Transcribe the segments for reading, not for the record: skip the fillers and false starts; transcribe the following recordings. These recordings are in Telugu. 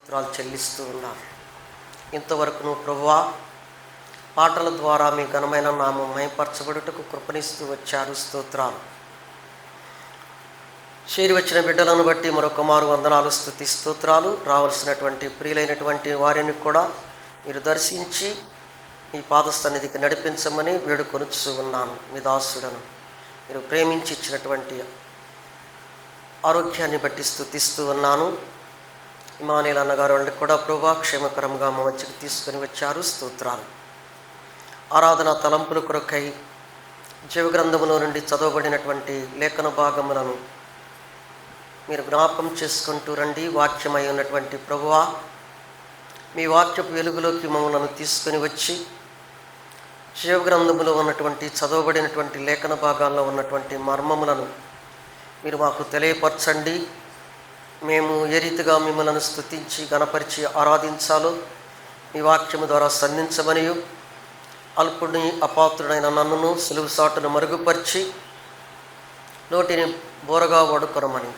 స్తోత్రాలు చెల్లిస్తూ ఉన్నాను. ఇంతవరకును ప్రభువా పాటల ద్వారా మీ ఘనమైన నామం మహిమపరచబడుటకు కృపణిస్తూ వచ్చారు. స్తోత్రాలు. చేరి వచ్చిన బిడ్డలను బట్టి మరొక మారు వందనాలు, స్తుతి స్తోత్రాలు. రావాల్సినటువంటి ప్రియులైనటువంటి వారిని కూడా మీరు దర్శించి మీ పాదసన్నిధికి నడిపించమని వేడుకొనుచు ఉన్నాను. మీ దాసుడను మీరు ప్రేమించి ఇచ్చినటువంటి ఆరోగ్యాన్ని బట్టి స్తుతిస్తూ ఉన్నాను. ఇమానుయేల్ అన్నగారు వాళ్ళకి కూడా ప్రభువా క్షేమకరంగా మా మధ్యకు తీసుకొని వచ్చారు. స్తోత్రాలు. ఆరాధన తలంపుల కొరకై జీవగ్రంథములో నుండి చదవబడినటువంటి లేఖన భాగములను మీరు జ్ఞాపకం చేసుకుంటూ రండి. వాక్యమై ఉన్నటువంటి ప్రభువా మీ వాక్యపు వెలుగులోకి మమ్మల్ని తీసుకొని వచ్చి జీవగ్రంథములో ఉన్నటువంటి చదవబడినటువంటి లేఖన భాగాల్లో ఉన్నటువంటి మర్మములను మీరు మాకు తెలియపరచండి. మేము ఏ రీతిగా మిమ్మల్ని స్తుతించి గణపరిచి ఆరాధించాలో మీ వాక్యము ద్వారా సంధించమనియు అల్పుడిని అపాత్రుడైన నన్నును సులువు సాటును మరుగుపరిచి నోటిని బోరగా వాడుకొనమని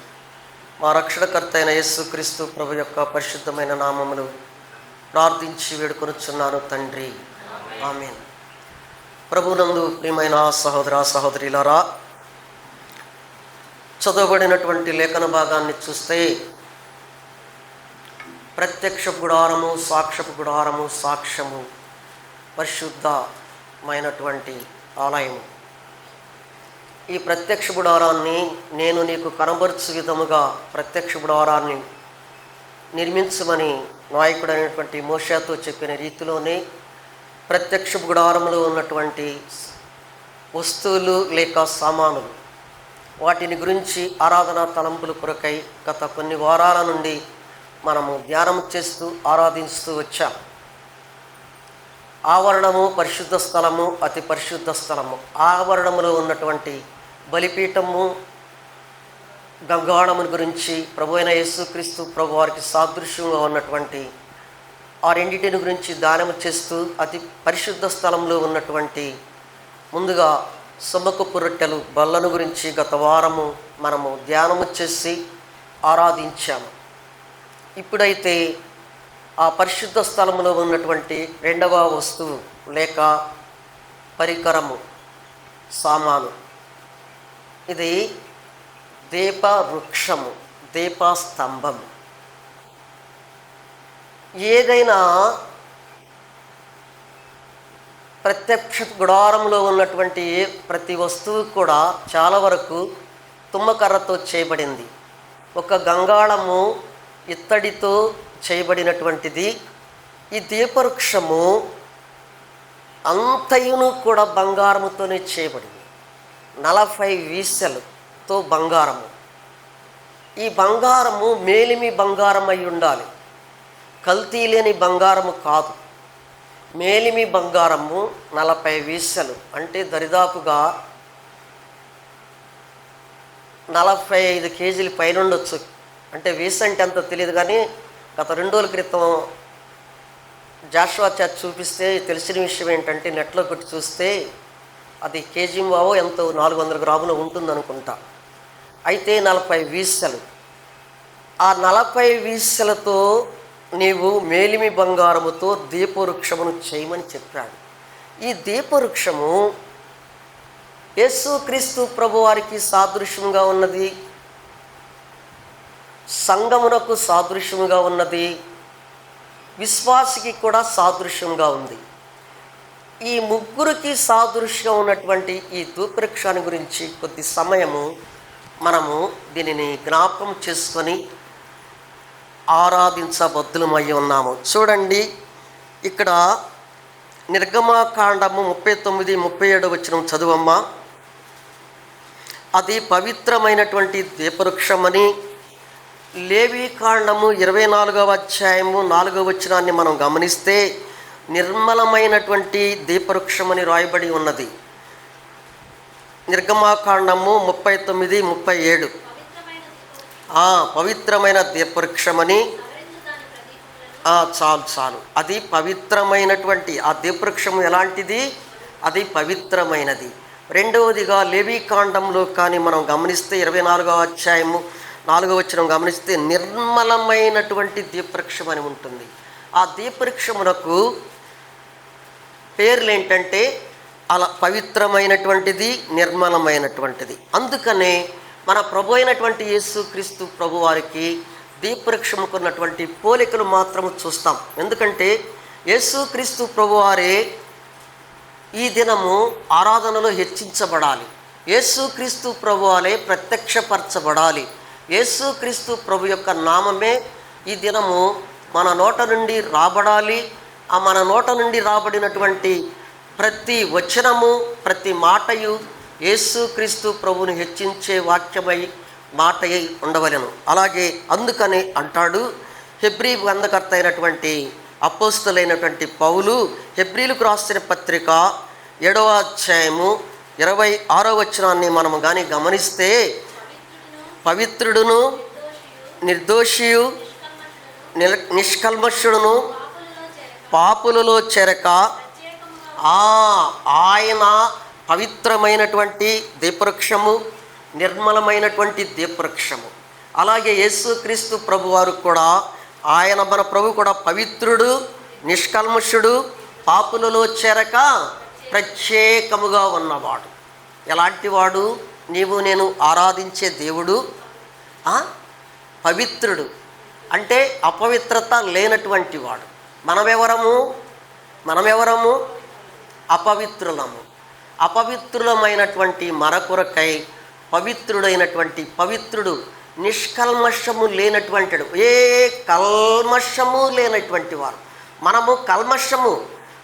మా రక్షణకర్త అయిన యేసుక్రీస్తు ప్రభు యొక్క పరిశుద్ధమైన నామములు ప్రార్థించి వేడుకొనుచున్నాను తండ్రి, ఆమేన్. ప్రభునందు ప్రియమైన సహోదర సహోదరులారా, చదవబడినటువంటి లేఖన భాగాన్ని చూస్తే ప్రత్యక్ష గుడారము, సాక్ష్యపు గుడారము, సాక్ష్యము పరిశుద్ధమైనటువంటి ఆలయము. ఈ ప్రత్యక్ష గుడారాన్ని నేను నీకు కనబరుచు విధముగా ప్రత్యక్ష గుడారాన్ని నిర్మించమని నాయకుడైనటువంటి మోషేతో చెప్పిన రీతిలోనే ప్రత్యక్ష గుడారంలో ఉన్నటువంటి వస్తువులు లేక సామానులు, వాటిని గురించి ఆరాధనా తలంపుల కొరకై గత కొన్ని వారాల నుండి మనము ధ్యానం చేస్తూ ఆరాధిస్తూ వచ్చాం. ఆవరణము, పరిశుద్ధ స్థలము, అతి పరిశుద్ధ స్థలము. ఆవరణములో ఉన్నటువంటి బలిపీఠము, గంగాళముల గురించి ప్రభు అయిన యేసుక్రీస్తు ప్రభు వారికి సాదృశ్యంగా ఉన్నటువంటి ఆ రెండింటిని గురించి ధ్యానం చేస్తూ అతి పరిశుద్ధ స్థలంలో ఉన్నటువంటి ముందుగా సొమ్మకప్పు రొట్టెలు బల్లను గురించి గత వారము మనము ధ్యానము చేసి ఆరాధించాము. ఇప్పుడైతే ఆ పరిశుద్ధ స్థలంలో ఉన్నటువంటి రెండవ వస్తువు లేక పరికరము, సామాను, ఇది దీప వృక్షము, దీపస్తంభము. ఏదైనా ప్రత్యక్ష గుడారంలో ఉన్నటువంటి ప్రతి వస్తువు కూడా చాలా వరకు తుమ్మకర్రతో చేయబడింది. ఒక గంగాళము ఇత్తడితో చేయబడినటువంటిది. ఈ దీపవృక్షము అంతయును కూడా బంగారముతోనే చేయబడింది. 40 వీసెలతో బంగారము. ఈ బంగారము మేలిమి బంగారం అయి ఉండాలి, కల్తీ లేని బంగారము కాదు. మేలిమి బంగారము 40 వీసెలు అంటే దరిదాపుగా 45 కేజీలు పైన ఉండొచ్చు. అంటే వీస అంటే అంత తెలియదు, కానీ గత 2 రోజుల క్రితం జాషువా చర్చ్ చూపిస్తే తెలిసిన విషయం ఏంటంటే నెట్లో కొట్టి చూస్తే అది కేజీ బావో ఎంతో 400 గ్రాములు ఉంటుంది అనుకుంటా. అయితే 40 వీసెలు. ఆ 40 వీసెలతో నీవు మేలిమి బంగారముతో దీపవృక్షమును చేయమని చెప్పాడు. ఈ దీపవృక్షము యేసుక్రీస్తు ప్రభు వారికి సాదృశ్యంగా ఉన్నది, సంఘమునకు సాదృశ్యముగా ఉన్నది, విశ్వాసికి కూడా సాదృశ్యంగా ఉంది. ఈ ముగ్గురికి సాదృశ్యంగా ఉన్నటువంటి ఈ దీపవృక్షాన్ని గురించి కొద్ది సమయము మనము దీనిని జ్ఞాపకం చేసుకొని ఆరాధించబద్దులమై ఉన్నాము. చూడండి, ఇక్కడ నిర్గమాకాండము 39, 37 వచనం చదువమ్మా. అది పవిత్రమైనటువంటి దీపవృక్షమని. లేవీకాండము 24వ అధ్యాయము 4వ వచనాన్ని మనం గమనిస్తే నిర్మలమైనటువంటి దీపవృక్షమని రాయబడి ఉన్నది. నిర్గమాకాండము 39, 37 పవిత్రమైన దీపవృక్షమని. చాలు. అది పవిత్రమైనటువంటి ఆ దీపవృక్షము ఎలాంటిది? అది పవిత్రమైనది. రెండవదిగా లేవీకాండంలో కానీ మనం గమనిస్తే 24వ అధ్యాయము 4వ వచనం గమనిస్తే నిర్మలమైనటువంటి దీపవృక్షం అని ఉంటుంది. ఆ దీపవృక్షమునకు పేర్లు ఏంటంటే అలా పవిత్రమైనటువంటిది, నిర్మలమైనటువంటిది. అందుకనే మన ప్రభు అయినటువంటి యేసుక్రీస్తు ప్రభు వారికి దీపవృక్షముకు ఉన్నటువంటి పోలికలు మాత్రము చూస్తాం. ఎందుకంటే యేసుక్రీస్తు ప్రభువారే ఈ దినము ఆరాధనలో హెచ్చించబడాలి. యేసుక్రీస్తు ప్రభువారే ప్రత్యక్షపరచబడాలి. యేసుక్రీస్తు ప్రభు యొక్క నామమే ఈ దినము మన నోట నుండి రాబడాలి. ఆ మన నోట నుండి రాబడినటువంటి ప్రతి వచనము, ప్రతి మాటయు యేసుక్రీస్తు ప్రభువుని హెచ్చించే వాక్యమై మాటయై ఉండవలెను. అలాగే అందుకని అంటాడు హెబ్రీ గ్రంథకర్త అయినటువంటి అపోస్తలుడైనటువంటి పౌలు హెబ్రీలకు రాసిన పత్రిక 7వ అధ్యాయము 26వ వచనాన్ని మనము కానీ గమనిస్తే, పవిత్రుడును నిర్దోషియు నిష్కల్మషుడును పాపులలో చెరక ఆయన పవిత్రమైనటువంటి దీపవృక్షము, నిర్మలమైనటువంటి దీపవృక్షము. అలాగే యేసుక్రీస్తు ప్రభువారు కూడా ఆయన మన ప్రభు కూడా పవిత్రుడు, నిష్కల్మషుడు, పాపులలో చేరక ప్రత్యేకముగా ఉన్నవాడు. ఎలాంటి వాడు? నీవు నేను ఆరాధించే దేవుడు పవిత్రుడు, అంటే అపవిత్రత లేనటువంటి వాడు. మనమెవరము? అపవిత్రులము. అపవిత్రులమైనటువంటి మన కొరకై పవిత్రుడైనటువంటి పవిత్రుడు, నిష్కల్మషము లేనటువంటి, ఏ కల్మషము లేనటువంటి వారు. మనము కల్మషము,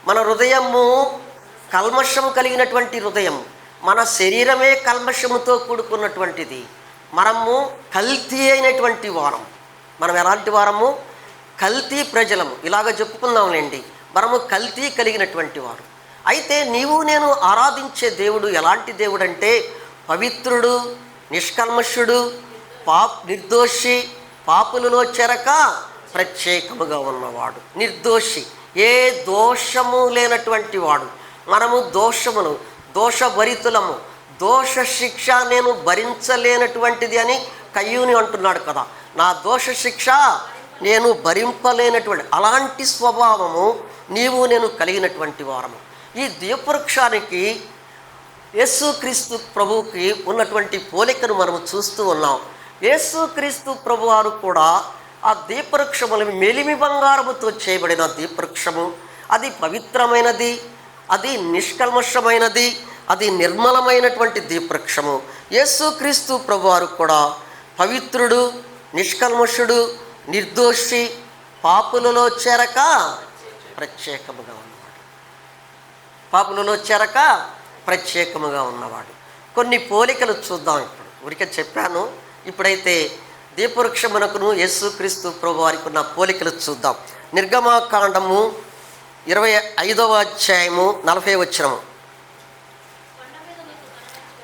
మన హృదయము కల్మషము కలిగినటువంటి హృదయం, మన శరీరమే కల్మషముతో కూడుకున్నటువంటిది. మనము కల్తీ అయినటువంటి వారం. మనం ఎలాంటి వారము? కల్తీ ప్రజలము. ఇలాగ చెప్పుకుందాంలేండి, మనము కల్తీ కలిగినటువంటి వారు. అయితే నీవు నేను ఆరాధించే దేవుడు ఎలాంటి దేవుడు అంటే పవిత్రుడు, నిష్కల్మషుడు, నిర్దోషి, పాపులలో చెరక ప్రత్యేకముగా ఉన్నవాడు. నిర్దోషి, ఏ దోషము లేనటువంటి వాడు. మనము దోషమును, దోషభరితులము, దోష శిక్ష నేను భరించలేనటువంటిది అని కయ్యూని అంటున్నాడు కదా. నా దోష శిక్ష నేను భరింపలేనటువంటి అలాంటి స్వభావము నీవు నేను కలిగినటువంటి వారము. ఈ దీపవృక్షానికి యేసుక్రీస్తు ప్రభువుకి ఉన్నటువంటి పోలికను మనము చూస్తూ ఉన్నాం. యేసుక్రీస్తు ప్రభువారు కూడా ఆ దీపవృక్షములు మెలిమి బంగారముతో చేయబడిన దీపవృక్షము. అది పవిత్రమైనది, అది నిష్కల్మషమైనది, అది నిర్మలమైనటువంటి దీపవృక్షము. యేసుక్రీస్తు ప్రభువారు కూడా పవిత్రుడు, నిష్కల్మషుడు, నిర్దోషి, పాపులలో చేరక ప్రత్యేకముగా ఉన్నవాడు. పాపులలో చేరక ప్రత్యేకముగా ఉన్నవాడు. కొన్ని పోలికలు చూద్దాం. ఇప్పుడు ఊరికే చెప్పాను. ఇప్పుడైతే దీపవృక్షమునకును యేసుక్రీస్తు ప్రభు వారికి ఉన్న పోలికలు చూద్దాం. నిర్గమాకాండము 25వ అధ్యాయము 40వ వచనము.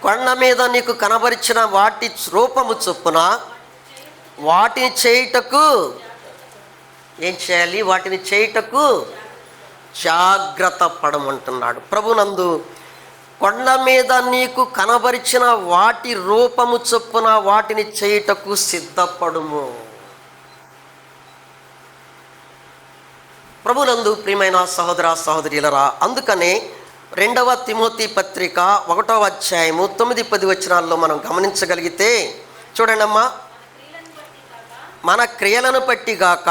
కొండ మీద నీకు కనబరిచిన వాటి రూపము చొప్పున వాటిని చేయుటకు ఏం చేయాలి? వాటిని చేయుటకు జాగ్రత్త పడమంటున్నాడు ప్రభునందు. కొండ మీద నీకు కనబరిచిన వాటి రూపము చొప్పున వాటిని చేయుటకు సిద్ధపడుము. ప్రభునందు ప్రియమైన సహోదర సహోదరులరా, అందుకనే 2వ తిమోతి పత్రిక 1వ అధ్యాయము 9-10 వచనాల్లో మనం గమనించగలిగితే చూడండి అమ్మా, మన క్రియలను బట్టి గాక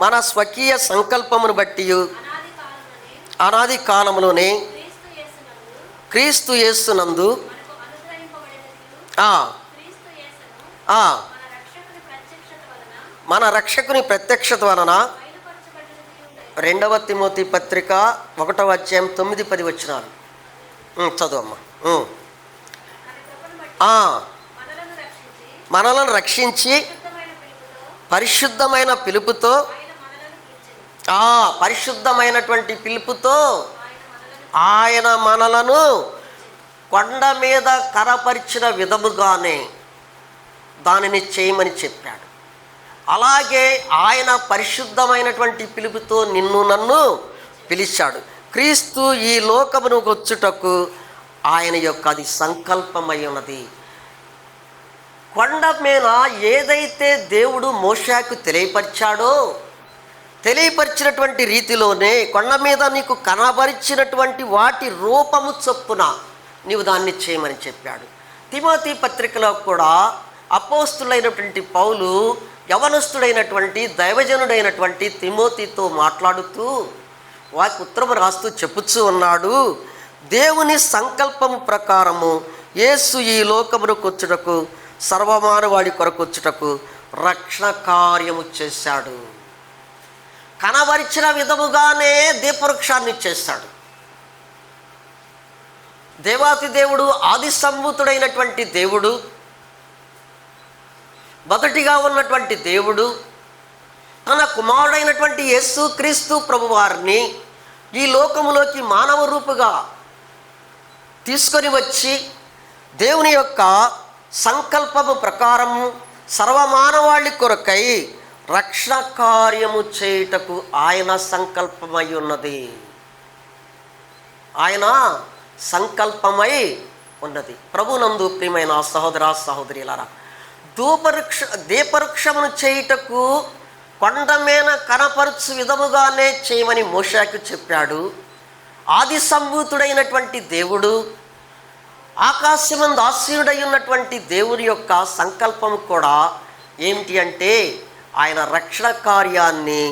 మన స్వకీయ సంకల్పమును బట్టి అనాది కాలములోనే క్రీస్తు యేసునందు మన రక్షకుని ప్రత్యక్షత వలన 2వ తిమోతి పత్రిక 1వ అధ్యాయం 9-10 వచనాలు చదువమ్మా. మనలను రక్షించి పరిశుద్ధమైన పిలుపుతో, పరిశుద్ధమైనటువంటి పిలుపుతో ఆయన మనలను కొండ మీద కనపరిచిన విధముగానే దానిని చేయమని చెప్పాడు. అలాగే ఆయన పరిశుద్ధమైనటువంటి పిలుపుతో నిన్ను నన్ను పిలిచాడు. క్రీస్తు ఈ లోకమును వచ్చుటకు ఆయన యొక్క అది సంకల్పమై ఉన్నది. కొండ మీద ఏదైతే దేవుడు మోషేకు తెలియపరిచినటువంటి రీతిలోనే కొండ మీద నీకు కనబరిచినటువంటి వాటి రూపము చొప్పున నీవు దాన్ని చేయమని చెప్పాడు. తిమోతి పత్రికలో కూడా అపోస్తులైనటువంటి పౌలు యవనస్తుడైనటువంటి దైవజనుడైనటువంటి తిమోతితో మాట్లాడుతూ వారికి ఉత్తరం రాస్తూ చెప్పుచూ ఉన్నాడు, దేవుని సంకల్పము ప్రకారము యేసు ఈ లోకమునకు వచ్చుటకు సర్వమానవాడి కొరకు వచ్చుటకు రక్షణ కార్యము చేశాడు. కనబరిచిన విధముగానే దీపవృక్షాన్ని చేశాడు. దేవాతి దేవుడు, ఆది సంభూతుడైనటువంటి దేవుడు, మొదటిగా ఉన్నటువంటి దేవుడు తన కుమారుడైనటువంటి యేసు క్రీస్తు ప్రభువారిని ఈ లోకములోకి మానవ రూపుగా తీసుకొని వచ్చి దేవుని యొక్క సంకల్పము ప్రకారము సర్వమానవాళి కొరకై రక్షణ కార్యము చేయుటకు ఆయన సంకల్పమై ఉన్నది. ఆయన సంకల్పమై ఉన్నది. ప్రభునందు ప్రియమైన సహోదర సహోదరులారా, దీపవృక్షమును చేయుటకు కొండ మీద కనపరచు విధముగానే చేయమని మోషేకు చెప్పాడు. ఆది సంభూతుడైనటువంటి దేవుడు, ఆకాశమందు ఆసీనుడై ఉన్నటువంటి దేవుని యొక్క సంకల్పం కూడా ఏమిటి అంటే ఆయన రక్షణ కార్యాన్ని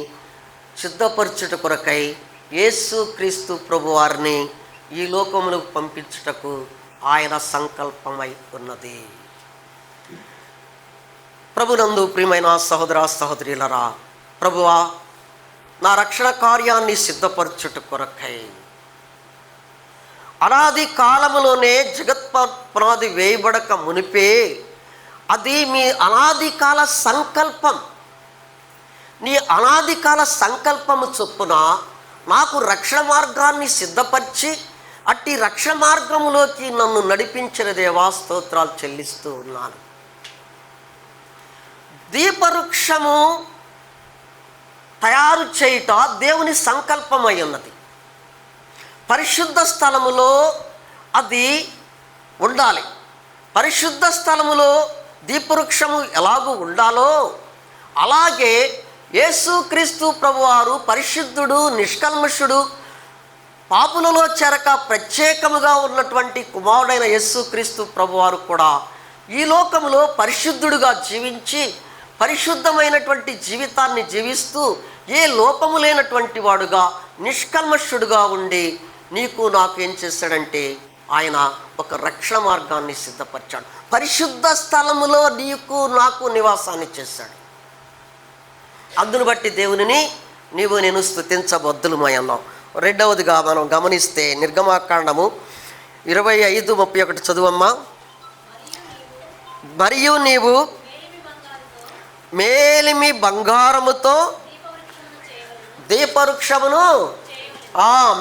సిద్ధపరచుట కొరకై యేసు క్రీస్తు ప్రభువారిని ఈ లోకములకు పంపించుటకు ఆయన సంకల్పమై ఉన్నది. ప్రభునందు ప్రియమైన సహోదర సహోదరులారా, ప్రభువా నా రక్షణ కార్యాన్ని సిద్ధపరచుట కొరకై అనాది కాలములోనే జగత్పునాది వేయబడక మునిపే అది మీ అనాది కాల సంకల్పం. నీ అనాది కాల సంకల్పము చొప్పున నాకు రక్షణ మార్గాన్ని సిద్ధపరిచి అట్టి రక్షణ మార్గములోకి నన్ను నడిపించిన దేవా స్తోత్రాలు చెల్లిస్తూ ఉన్నాను. దీపవృక్షము తయారు చేయుట దేవుని సంకల్పమై ఉన్నది. పరిశుద్ధ స్థలములో అది ఉండాలి. పరిశుద్ధ స్థలములో దీపవృక్షము ఎలాగూ ఉండాలో అలాగే యేసుక్రీస్తు ప్రభువారు పరిశుద్ధుడు, నిష్కల్మషుడు, పాపులలో చేరక ప్రత్యేకముగా ఉన్నటువంటి కుమారుడైన యేసుక్రీస్తు ప్రభువారు కూడా ఈ లోకములో పరిశుద్ధుడుగా జీవించి పరిశుద్ధమైనటువంటి జీవితాన్ని జీవిస్తూ ఏ లోపము లేనటువంటి వాడుగా నిష్కల్మషుడుగా ఉండి నీకు నాకు ఏం చేశాడంటే ఆయన ఒక రక్షణ మార్గాన్ని సిద్ధపరిచాడు. పరిశుద్ధ స్థలములో నీకు నాకు నివాసాన్ని చేశాడు. అందును బట్టి దేవునిని నీవు నేను స్తుతించబద్దులమై అన్నాం. రెండవదిగా మనం గమనిస్తే నిర్గమాకాండము 25:31 చదువమ్మా. మరియు నీవు మేలిమి బంగారముతో దీపవృక్షమును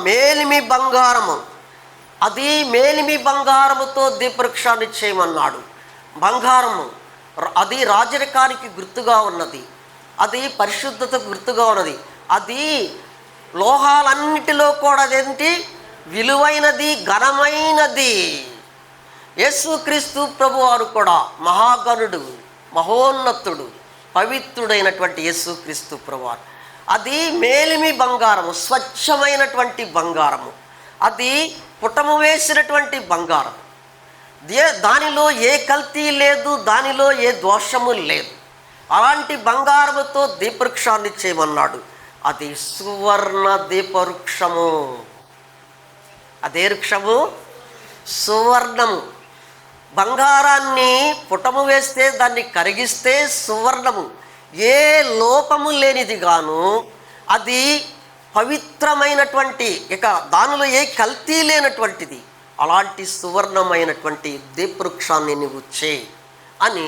మేలిమి బంగారము, అది మేలిమి బంగారముతో దీపవృక్షాన్ని చేయమన్నాడు. బంగారము అది రాజరికానికి గుర్తుగా ఉన్నది, అది పరిశుద్ధతకు గుర్తుగా ఉన్నది, అది లోహాలన్నిటిలో కూడా అదేంటి విలువైనది, ఘనమైనది. యేసుక్రీస్తు ప్రభువారు కూడా మహాగణుడు, మహోన్నతుడు, పవిత్రుడైనటువంటి యేసుక్రీస్తు ప్రభువారు అది మేలిమి బంగారము, స్వచ్ఛమైనటువంటి బంగారము, అది పుటము వేసినటువంటి బంగారం. దానిలో ఏ కల్తీ లేదు, దానిలో ఏ దోషము లేదు. అలాంటి బంగారముతో దీపవృక్షాన్ని చేయమన్నాడు. అది సువర్ణ దీపవృక్షము. అదే వృక్షము సువర్ణము. బంగారాన్ని పుటము వేస్తే దాన్ని కరిగిస్తే సువర్ణము, ఏ లోపము లేనిది గాను, అది పవిత్రమైనటువంటి, ఇక దానిలో ఏ కల్తీ లేనటువంటిది. అలాంటి సువర్ణమైనటువంటి దీపవృక్షాన్ని నువ్వు చేయి అని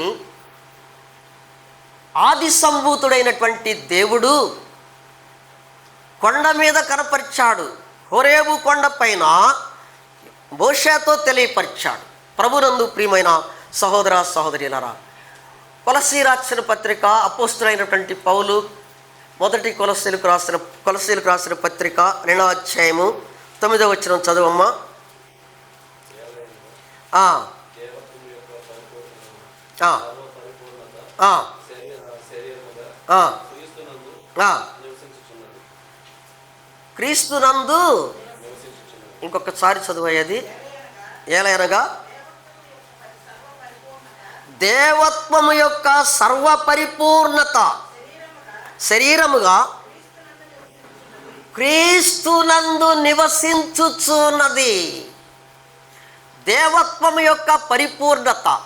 ఆది సంభూతుడైనటువంటి దేవుడు కొండ మీద కనపరిచాడు. హోరేబు కొండ పైన మోషేతో తెలియపరిచాడు. ప్రభునందు ప్రియమైన సహోదర సహోదరులారా, కొలసీ రాసిన పత్రిక అపోస్తులైనటువంటి పౌలు మొదటి కొలసీలకు రాసిన పత్రిక 2వ అధ్యాయము 9వ వచనం చదువమ్మా. ఆ, ఆ, ఆ. క్రీస్తునందు ఇంకొకసారి చదువయ్యేది ఏలైనగా దేవత్వము యొక్క సర్వపరిపూర్ణత శరీరముగా క్రీస్తునందు నివసించుచున్నది. దేవత్వము యొక్క పరిపూర్ణత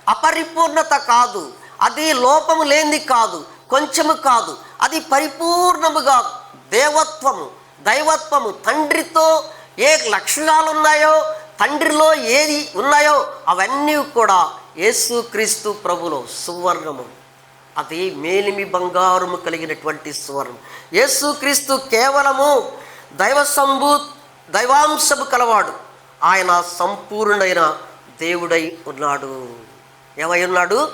అపరిపూర్ణత కాదు, అది లోపము లేనిది కాదు, కొంచెము కాదు, అది పరిపూర్ణముగా దేవత్వము దైవత్వము తండ్రితో ఏ లక్షణాలు ఉన్నాయో, తండ్రిలో ఏది ఉన్నాయో అవన్నీ కూడా యేసుక్రీస్తు ప్రభులో సువర్ణము. అది మేలిమి బంగారము కలిగినటువంటి సువర్ణం. యేసుక్రీస్తు కేవలము దైవాంశము కలవాడు. ఆయన సంపూర్ణుడైన దేవుడై ఉన్నాడు. ఏమై ఉన్నాడు?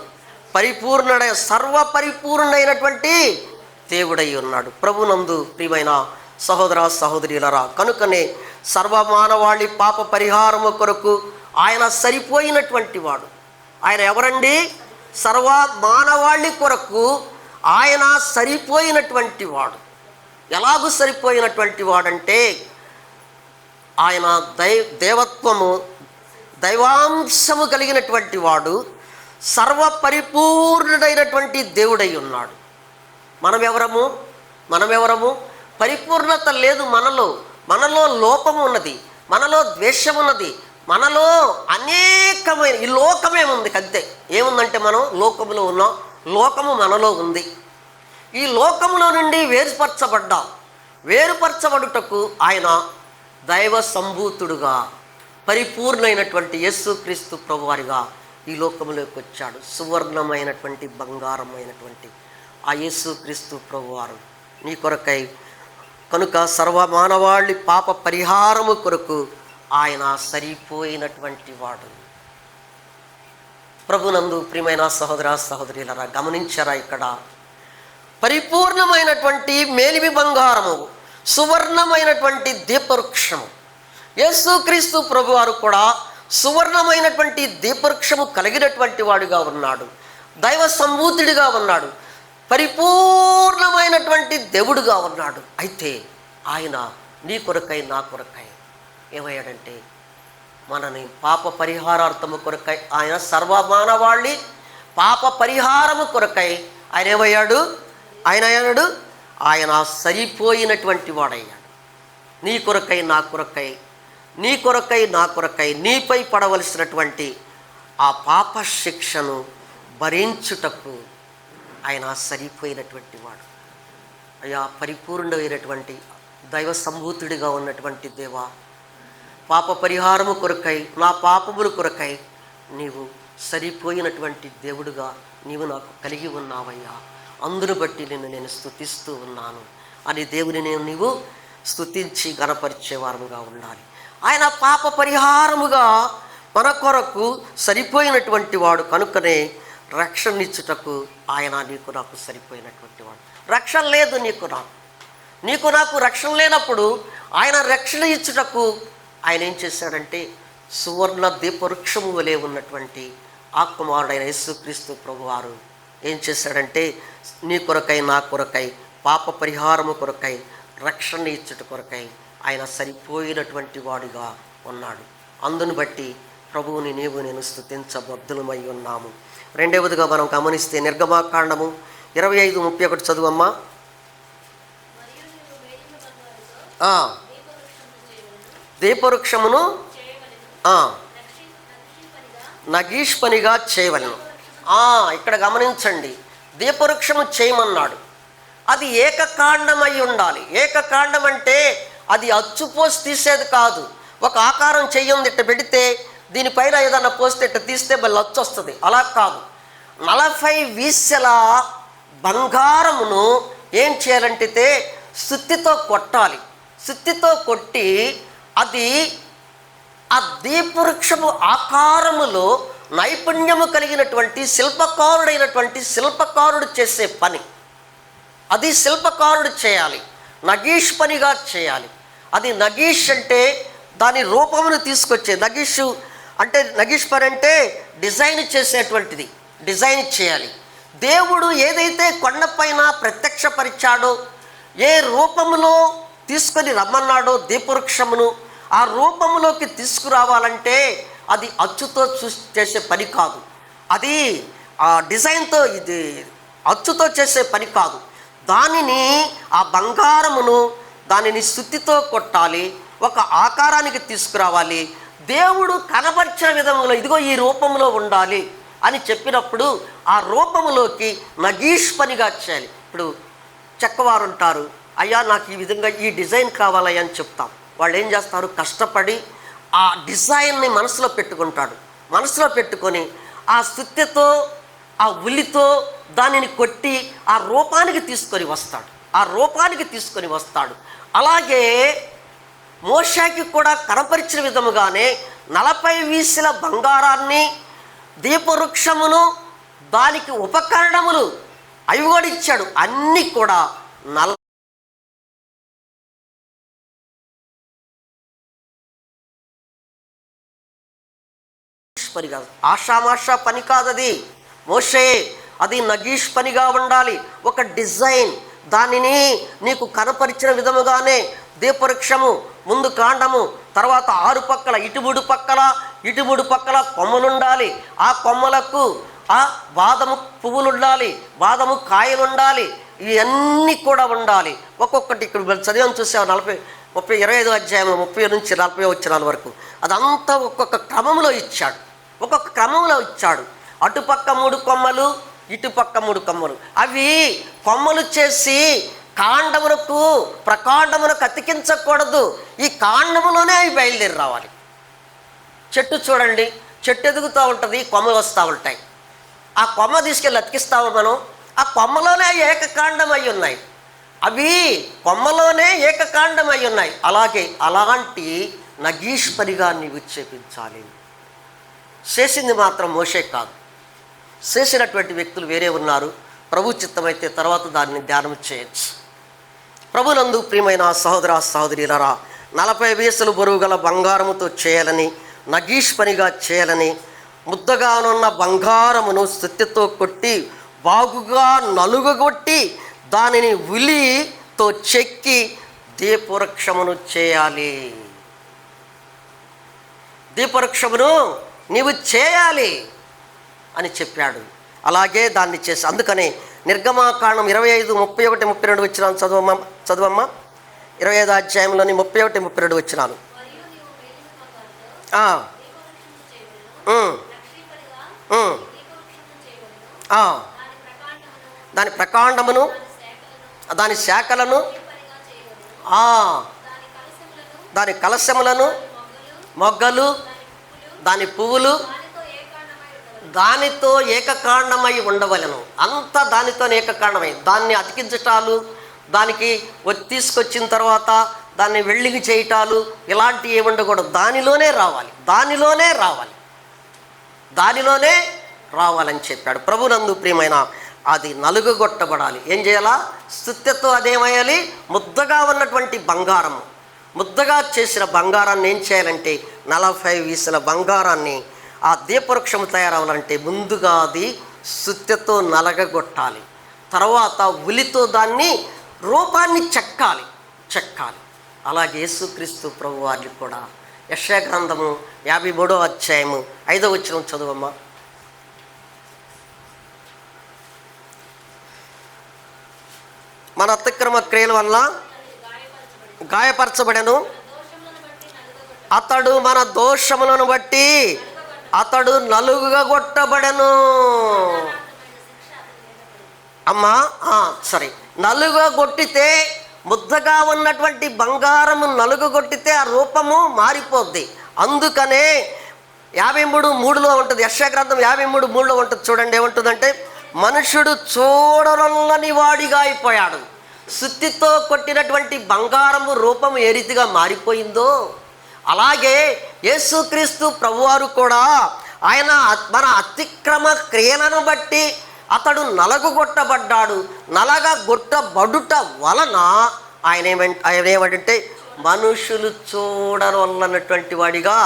సర్వపరిపూర్ణుడైనటువంటి దేవుడై ఉన్నాడు. ప్రభునందు ప్రియమైన సహోదర సహోదరులరా, కనుకనే సర్వమానవాళి పాప పరిహారము కొరకు ఆయన సరిపోయినటువంటి వాడు. ఆయన ఎవరండి? సర్వ మానవాళి కొరకు ఆయన సరిపోయినటువంటి వాడు. ఎలాగూ సరిపోయినటువంటి వాడంటే ఆయన దేవత్వము దైవాంశము కలిగినటువంటి వాడు, సర్వపరిపూర్ణుడైనటువంటి దేవుడై ఉన్నాడు. మనమెవరము? పరిపూర్ణత లేదు మనలో లోపము ఉన్నది, మనలో ద్వేషం ఉన్నది, మనలో అనేకమైన ఈ లోకమే ఉంది. అంతే. ఏముందంటే మనం లోకములో ఉన్నాం, లోకము మనలో ఉంది. ఈ లోకములో నుండి వేరుపరచబడుటకు ఆయన దైవ సంభూతుడుగా పరిపూర్ణమైనటువంటి యేసుక్రీస్తు ప్రభువారిగా ఈ లోకములోకి వచ్చాడు. సువర్ణమైనటువంటి బంగారమైనటువంటి ఆ యేసుక్రీస్తు ప్రభువారు నీ కొరకై, కనుక సర్వమానవాళి పాప పరిహారము కొరకు ఆయన సరిపోయినటువంటి వాడు. ప్రభునందు ప్రియమైన సహోదర సహోదరులారా, గమనించారా? ఇక్కడ పరిపూర్ణమైనటువంటి మేలిమి బంగారము, సువర్ణమైనటువంటి దీపవృక్షము. యేసుక్రీస్తు ప్రభువారు కూడా సువర్ణమైనటువంటి దీపవృక్షము కలిగినటువంటి వాడుగా ఉన్నాడు, దైవ సంభూతుడిగా ఉన్నాడు, పరిపూర్ణమైనటువంటి దేవుడుగా ఉన్నాడు. అయితే ఆయన నీ కొరకై నా కొరకై ఏమయ్యాడంటే మనని పాప పరిహారార్థము కొరకై, ఆయన సర్వమానవాళి పాప పరిహారము కొరకై ఆయన ఏమయ్యాడు? ఆయన సరిపోయినటువంటి వాడయ్యాడు. నీ కొరకై నా కొరకై, నీ కొరకై నా కొరకై నీపై పడవలసినటువంటి ఆ పాప శిక్షను భరించుటకు ఆయన సరిపోయినటువంటి వాడు. అయ్యా, పరిపూర్ణమైనటువంటి దైవ సంభూతుడిగా ఉన్నటువంటి దేవా, పాప పరిహారము కొరకై, నా పాపముల కొరకై నీవు సరిపోయినటువంటి దేవుడుగా నీవు నాకు కలిగి ఉన్నావయ్యా. అందును బట్టి నేను స్తుతిస్తూ ఉన్నాను అని దేవుని నీవు స్తుతించి గణపరిచేవారముగా ఉండాలి. ఆయన పాప పరిహారముగా మన కొరకు సరిపోయినటువంటి వాడు. కనుకనే రక్షణ ఇచ్చుటకు ఆయన నీకు నాకు సరిపోయినటువంటి వాడు. రక్షణ లేదు నీకు నాకు రక్షణ లేనప్పుడు ఆయన రక్షణ ఇచ్చుటకు ఆయన ఏం చేశాడంటే సువర్ణ దీపవృక్షము వలె ఉన్నటువంటి ఆ కుమారుడైన యేసుక్రీస్తు ప్రభువారు ఏం చేశాడంటే నీ కొరకై నా కొరకై పాప పరిహారము కొరకై రక్షణ ఇచ్చుట కొరకై ఆయన సరిపోయినటువంటి వాడిగా ఉన్నాడు. అందును బట్టి ప్రభువుని నేను స్తుతించబద్ధులమై ఉన్నాము. రెండవదిగా మనం గమనిస్తే నిర్గమాకాండము 25:31 చదువమ్మా. దీపవృక్షమును నగీష్ పనిగా చేయవలను. ఇక్కడ గమనించండి, దీపవృక్షము చేయమన్నాడు. అది ఏకకాండమై ఉండాలి. ఏకకాండం అంటే అది అచ్చుపోసి తీసేది కాదు. ఒక ఆకారం చెయ్యంది ఇట్ట పెడితే దీనిపైన ఏదన్నా పోస్తే ఇట్ట తీస్తే మళ్ళీ అచ్చు వస్తుంది. అలా కాదు. 40 వీసెల బంగారమును ఏం చేయాలంటే సుత్తితో కొట్టాలి. సుత్తితో కొట్టి అది ఆ దీపవృక్షము ఆకారములో నైపుణ్యము కలిగినటువంటి శిల్పకారుడు చేసే పని. అది శిల్పకారుడు చేయాలి, నగీష్ పనిగా చేయాలి. అది నగీష్ అంటే దాని రూపమును తీసుకొచ్చే, నగీష్ పని అంటే డిజైన్ చేసేటువంటిది. డిజైన్ చేయాలి. దేవుడు ఏదైతే కొండపైన ప్రత్యక్షపరిచాడో, ఏ రూపములో తీసుకొని రమ్మన్నాడో దీపవృక్షమును, ఆ రూపంలోకి తీసుకురావాలంటే అది అచ్చుతో చేసే పని కాదు. అది ఆ డిజైన్తో, ఇది అచ్చుతో చేసే పని కాదు. దానిని, ఆ బంగారమును దానిని సుత్తితో కొట్టాలి, ఒక ఆకారానికి తీసుకురావాలి. దేవుడు కనబరిచిన విధంలో ఇదిగో ఈ రూపంలో ఉండాలి అని చెప్పినప్పుడు ఆ రూపంలోకి నగీష్ పనిగా చేయాలి. ఇప్పుడు చెక్కవారు ఉంటారు, అయ్యా నాకు ఈ విధంగా ఈ డిజైన్ కావాలయ్యా అని చెప్తాం. వాళ్ళు ఏం చేస్తారు, కష్టపడి ఆ డిజైన్ని మనసులో పెట్టుకుంటాడు. మనసులో పెట్టుకొని ఆ సుత్తెతో, ఆ ఉలితో దానిని కొట్టి ఆ రూపానికి తీసుకొని వస్తాడు. ఆ రూపానికి తీసుకొని వస్తాడు. అలాగే మోషేకి కూడా కనపరిచిన విధముగానే 40 వీసల బంగారాన్ని, దీపవృక్షమును, దానికి ఉపకరణములు అవి కూడా ఇచ్చాడు. అన్నీ కూడా పని కాదు, ఆషామాషా పని కాదు అది. మోషే, అది నగీష్ పనిగా ఉండాలి. ఒక డిజైన్, దానిని నీకు కనపరిచిన విధముగానే దీపవృక్షము ముందు కాండము, తర్వాత 6 పక్కల ఇటు మూడు పక్కల కొమ్మలుండాలి. ఆ కొమ్మలకు ఆ బాదము పువ్వులు ఉండాలి, బాదము కాయలు ఉండాలి. ఇవన్నీ కూడా ఉండాలి. ఒక్కొక్కటి ఇక్కడ చదివాం చూసావు, 25 అధ్యాయంలో 30 నుంచి 40 వచనాల వరకు అదంతా ఒక్కొక్క క్రమంలో ఇచ్చాడు. ఒక్కొక్క క్రమంలో ఇచ్చాడు. అటుపక్క 3 కొమ్మలు, ఇటుపక్క 3 కొమ్మలు. అవి కొమ్మలు చేసి కాండమునకు, ప్రకాండమునకు అతికించకూడదు. ఈ కాండములోనే అవి బయలుదేరి రావాలి. చెట్టు చూడండి, చెట్టు ఎదుగుతూ ఉంటుంది, కొమ్మలు వస్తూ ఉంటాయి. ఆ కొమ్మ తీసుకెళ్ళి అతికిస్తాము మనం, ఆ కొమ్మలోనే ఏకకాండం అయి ఉన్నాయి. అవి కొమ్మలోనే ఏకకాండం అయి ఉన్నాయి. అలాంటి నగీష్ పనిగా నీవు చేపించాలి. చేసింది మాత్రం మోషే కాదు, చేసినటువంటి వ్యక్తులు వేరే ఉన్నారు. ప్రభు చిత్తమైతే తర్వాత దాన్ని ధ్యానం చేయొచ్చు. ప్రభునందు ప్రియమైన సహోదర సహోదరులారా, 40 వీసలు బరువు గల బంగారముతో చేయాలని, నగీష్ పనిగా చేయాలని, ముద్దగానున్న బంగారమును సుత్తెతో కొట్టి బాగుగా నలుగగొట్టి దానిని ఉలితో చెక్కి దీపవృక్షమును చేయాలి. దీపవృక్షమును నీవు చేయాలి అని చెప్పాడు. అలాగే దాన్ని చేసి, అందుకనే నిర్గమాకాండం 25, 31, 32 వచ్చినాను చదువమ్మా 25 అధ్యాయంలోని 31, 32 వచ్చినాను. దాని ప్రకాండమును, దాని శాఖలను, దాని కలశములను, మొగ్గలు, దాని పువ్వులు దానితో ఏకకాండమై ఉండవలను. అంతా దానితో ఏకకాండమై, దాన్ని అతికించటాలు, దానికి తీసుకొచ్చిన తర్వాత దాన్ని వెల్డింగ్ చేయటాలు ఇలాంటివి ఏమి ఉండకూడదు. దానిలోనే రావాలని చెప్పాడు. ప్రభునందు ప్రియమైన, అది నలుగగొట్టబడాలి. ఏం చేయాలా? సుత్తెతో అదేమయ్యాలి? ముద్దగా ఉన్నటువంటి బంగారము, ముద్దగా చేసిన బంగారాన్ని ఏం చేయాలంటే 40 వీసల బంగారాన్ని ఆ దీపవృక్షము తయారవ్వాలంటే ముందుగా అది సుత్తెతో నలగగొట్టాలి. తర్వాత ఉలితో దాన్ని రూపాన్ని చెక్కాలి. అలాగే యేసుక్రీస్తు ప్రభు వారిని కూడా యెషయా గ్రంథము 53వ అధ్యాయము 5వ వచనం చదువమ్మా. మన అతిక్రమ క్రియల వల్ల గాయపరచబడెను, అతడు మన దోషములను బట్టి అతడు నలుగగొట్టబడెను. అమ్మా సరే, నలుగగొట్టితే, ముద్దగా ఉన్నటువంటి బంగారము నలుగగొట్టితే ఆ రూపము మారిపోద్ది. అందుకనే 53:3లో ఉంటుంది, యెషయా గ్రంథం 53:3లో ఉంటుంది. చూడండి ఏముంటుందంటే, మనుషుడు చూడనొల్లని వాడిగా అయిపోయాడు. సుత్తితో కొట్టినటువంటి బంగారము రూపము ఏ రీతిగా మారిపోయిందో, అలాగే యేసుక్రీస్తు ప్రభువారు కూడా ఆయన మన అతిక్రమ క్రియలను బట్టి అతడు నలగొట్టబడ్డాడు. నలగొట్టబడుట వలన ఆయన ఏమంటే మనుషులు చూడనొల్లనటువంటి వాడిగా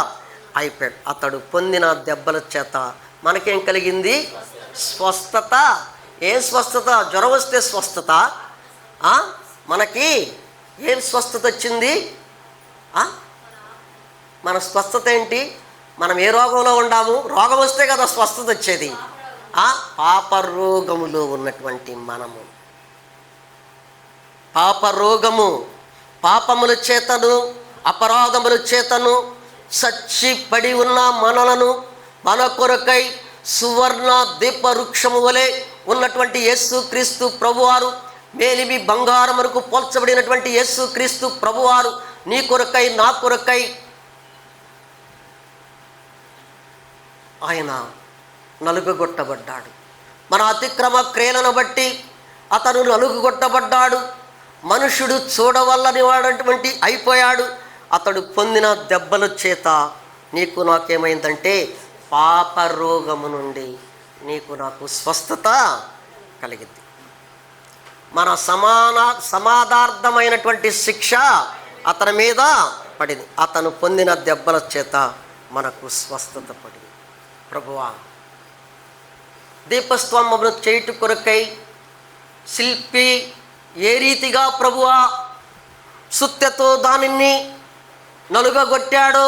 అయిపోయాడు. అతడు పొందిన దెబ్బల చేత మనకేం కలిగింది? స్వస్థత. ఏం స్వస్థత? జ్వరం వస్తే స్వస్థత. మనకి ఏం స్వస్థత వచ్చింది? మన స్వస్థత ఏంటి? మనం ఏ రోగంలో ఉండాము? రోగం వస్తే కదా స్వస్థత వచ్చేది. పాపరోగములో ఉన్నటువంటి మనము, పాపరోగము, పాపముల చేతను అపరాధముల చేతను చచ్చిపడి ఉన్న మనలను మన కొరకై సువర్ణ దీపవృక్షము వలె ఉన్నటువంటి యేసుక్రీస్తు ప్రభువారు, మేలిమి బంగారమునకు పోల్చబడినటువంటి యేసుక్రీస్తు ప్రభువారు నీ కొరకై నా కొరకై ఆయన నలుగుగొట్టబడ్డాడు. మన అతిక్రమ క్రియలను బట్టి అతను నలుగుగొట్టబడ్డాడు. మనుషుడు చూడవల్లని వాడటువంటి అయిపోయాడు. అతడు పొందిన దెబ్బల చేత నీకు నాకేమైందంటే పాపరోగము నుండి నీకు నాకు స్వస్థత కలిగింది. మన సమాధార్థమైనటువంటి శిక్ష అతని మీద పడింది. అతను పొందిన దెబ్బల చేత మనకు స్వస్థత పడింది. ప్రభువా, దీపస్తంభమును చేయుట కొరకై శిల్పి ఏ రీతిగా ప్రభువా సుత్తెతో దానిని నలుగగొట్టాడో,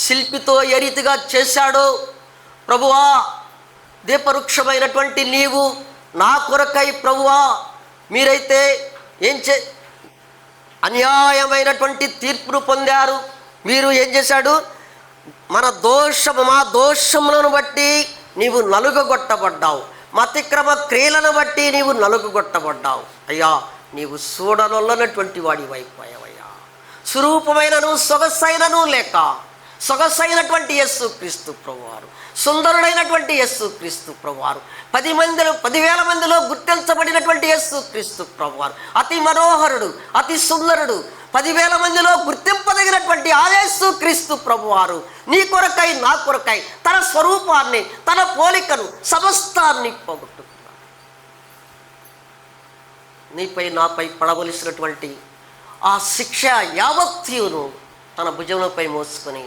శిల్పితో ఏ రీతిగా చేశాడో, ప్రభువా దీపవృక్షమైనటువంటి నీవు నా కొరకై ప్రభువా మీరైతే అన్యాయమైనటువంటి తీర్పును పొందారు. మీరు ఏం చేశాడు? మా దోషములను బట్టి నీవు నలుగగొట్టబడ్డావు. మా అతిక్రమ క్రియలను బట్టి నీవు నలుగగొట్టబడ్డావు. అయ్యా, నీవు చూడనొల్లనటువంటి వాడి వైపోయావయ్యా. స్వరూపమైనను సొగసైనను లేక సొగసైనటువంటి యేసుక్రీస్తు ప్రభువారు, సుందరుడైనటువంటి యేసుక్రీస్తు ప్రభువారు, 10,000 మందిలో గుర్తించబడినటువంటి యేసుక్రీస్తు ప్రభువారు, అతి మనోహరుడు, అతి సుందరుడు, 10,000 మందిలో గుర్తింపదగినటువంటి ఆ యేసుక్రీస్తు ప్రభువారు నీ కొరకై నా కొరకై తన స్వరూపాన్ని, తన పోలికను, సమస్తాన్ని పోగొట్టుకున్నాడు. నీపై నాపై పడవలసినటువంటి ఆ శిక్ష యావత్తును తన భుజంపై మోసుకొని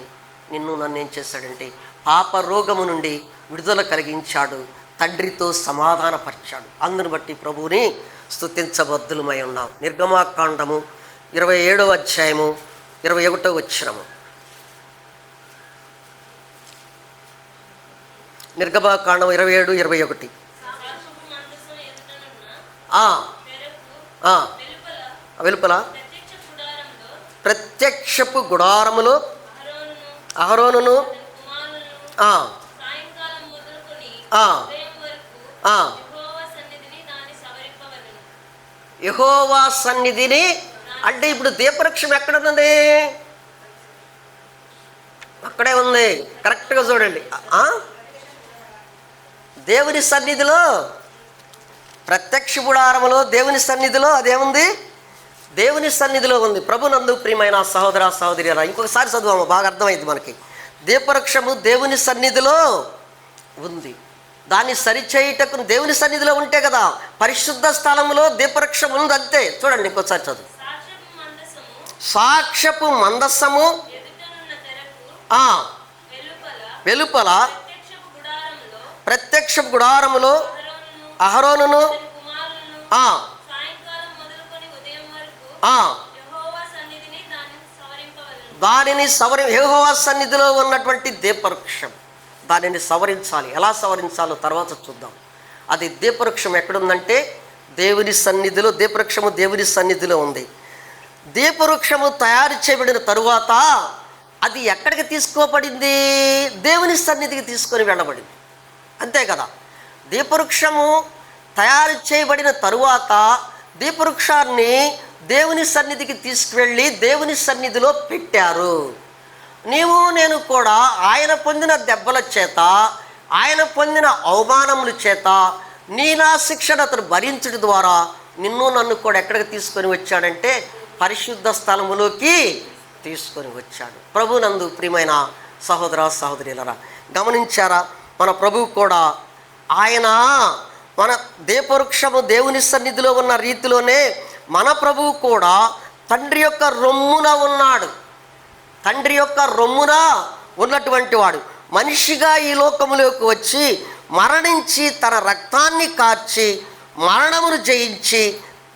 నిన్ను నన్ను ఏం చేశాడంటే పాపరోగము నుండి విడుదల కలిగించాడు. తండ్రితో సమాధానపరిచాడు. అందును బట్టి ప్రభువుని స్తుతించబద్దులమై ఉన్నాం. నిర్గమాకాండము 27వ అధ్యాయము 21వ వచనము. నిర్గమాకాండం 27, 21. వెలుపల ప్రత్యక్షపు గుడారములో అహరోనును యెహోవా సన్నిధిని అంటే ఇప్పుడు దీపవృక్షం ఎక్కడ ఉంది? అక్కడే ఉంది. కరెక్ట్గా చూడండి. దేవుని సన్నిధిలో, ప్రత్యక్ష గుడారములో దేవుని సన్నిధిలో అదేముంది? దేవుని సన్నిధిలో ఉంది. ప్రభునందు ప్రియమైన సహోదర సహోదరులారా, ఇంకొకసారి చదువు, బాగా అర్థమైంది మనకి. దీపవృక్షము దేవుని సన్నిధిలో ఉంది. దాన్ని సరిచేయుటకు దేవుని సన్నిధిలో ఉంటే కదా పరిశుద్ధ స్థలములో దీపవృక్షం ఉంది, అంతే. చూడండి ఇంకొకసారి చదువు. సాక్ష్యపు మందసము వెలుపల ప్రత్యక్ష గుడారములో అహరోనును దానిని యెహోవా సన్నిధిలో ఉన్నటువంటి దీపవృక్షం, దానిని సవరించాలి. ఎలా సవరించాలో తర్వాత చూద్దాం. అది దీపవృక్షం ఎక్కడుందంటే దేవుని సన్నిధిలో. దీపవృక్షము దేవుని సన్నిధిలో ఉంది. దీపవృక్షము తయారు చేయబడిన తరువాత అది ఎక్కడికి తీసుకోబడింది? దేవుని సన్నిధికి తీసుకొని వెళ్ళబడింది, అంతే కదా. దీపవృక్షము తయారు చేయబడిన తరువాత దీపవృక్షాన్ని దేవుని సన్నిధికి తీసుకువెళ్ళి దేవుని సన్నిధిలో పెట్టారు. నీవు నేను కూడా ఆయన పొందిన దెబ్బల చేత, ఆయన పొందిన అవమానముల చేత నా శిక్షను అతను భరించడం ద్వారా నిన్ను నన్ను కూడా ఎక్కడికి తీసుకొని వచ్చాడంటే పరిశుద్ధ స్థలములోకి తీసుకొని వచ్చాడు. ప్రభునందు ప్రియమైన సహోదర సహోదరులారా, గమనించారా? మన ప్రభువు కూడా ఆయన మన దీపవృక్షము దేవుని సన్నిధిలో ఉన్న రీతిలోనే మన ప్రభువు కూడా తండ్రి యొక్క రొమ్మున ఉన్నాడు. తండ్రి యొక్క రొమ్మున ఉన్నటువంటి వాడు మనిషిగా ఈ లోకములోకి వచ్చి మరణించి తన రక్తాన్ని కార్చి మరణమును జయించి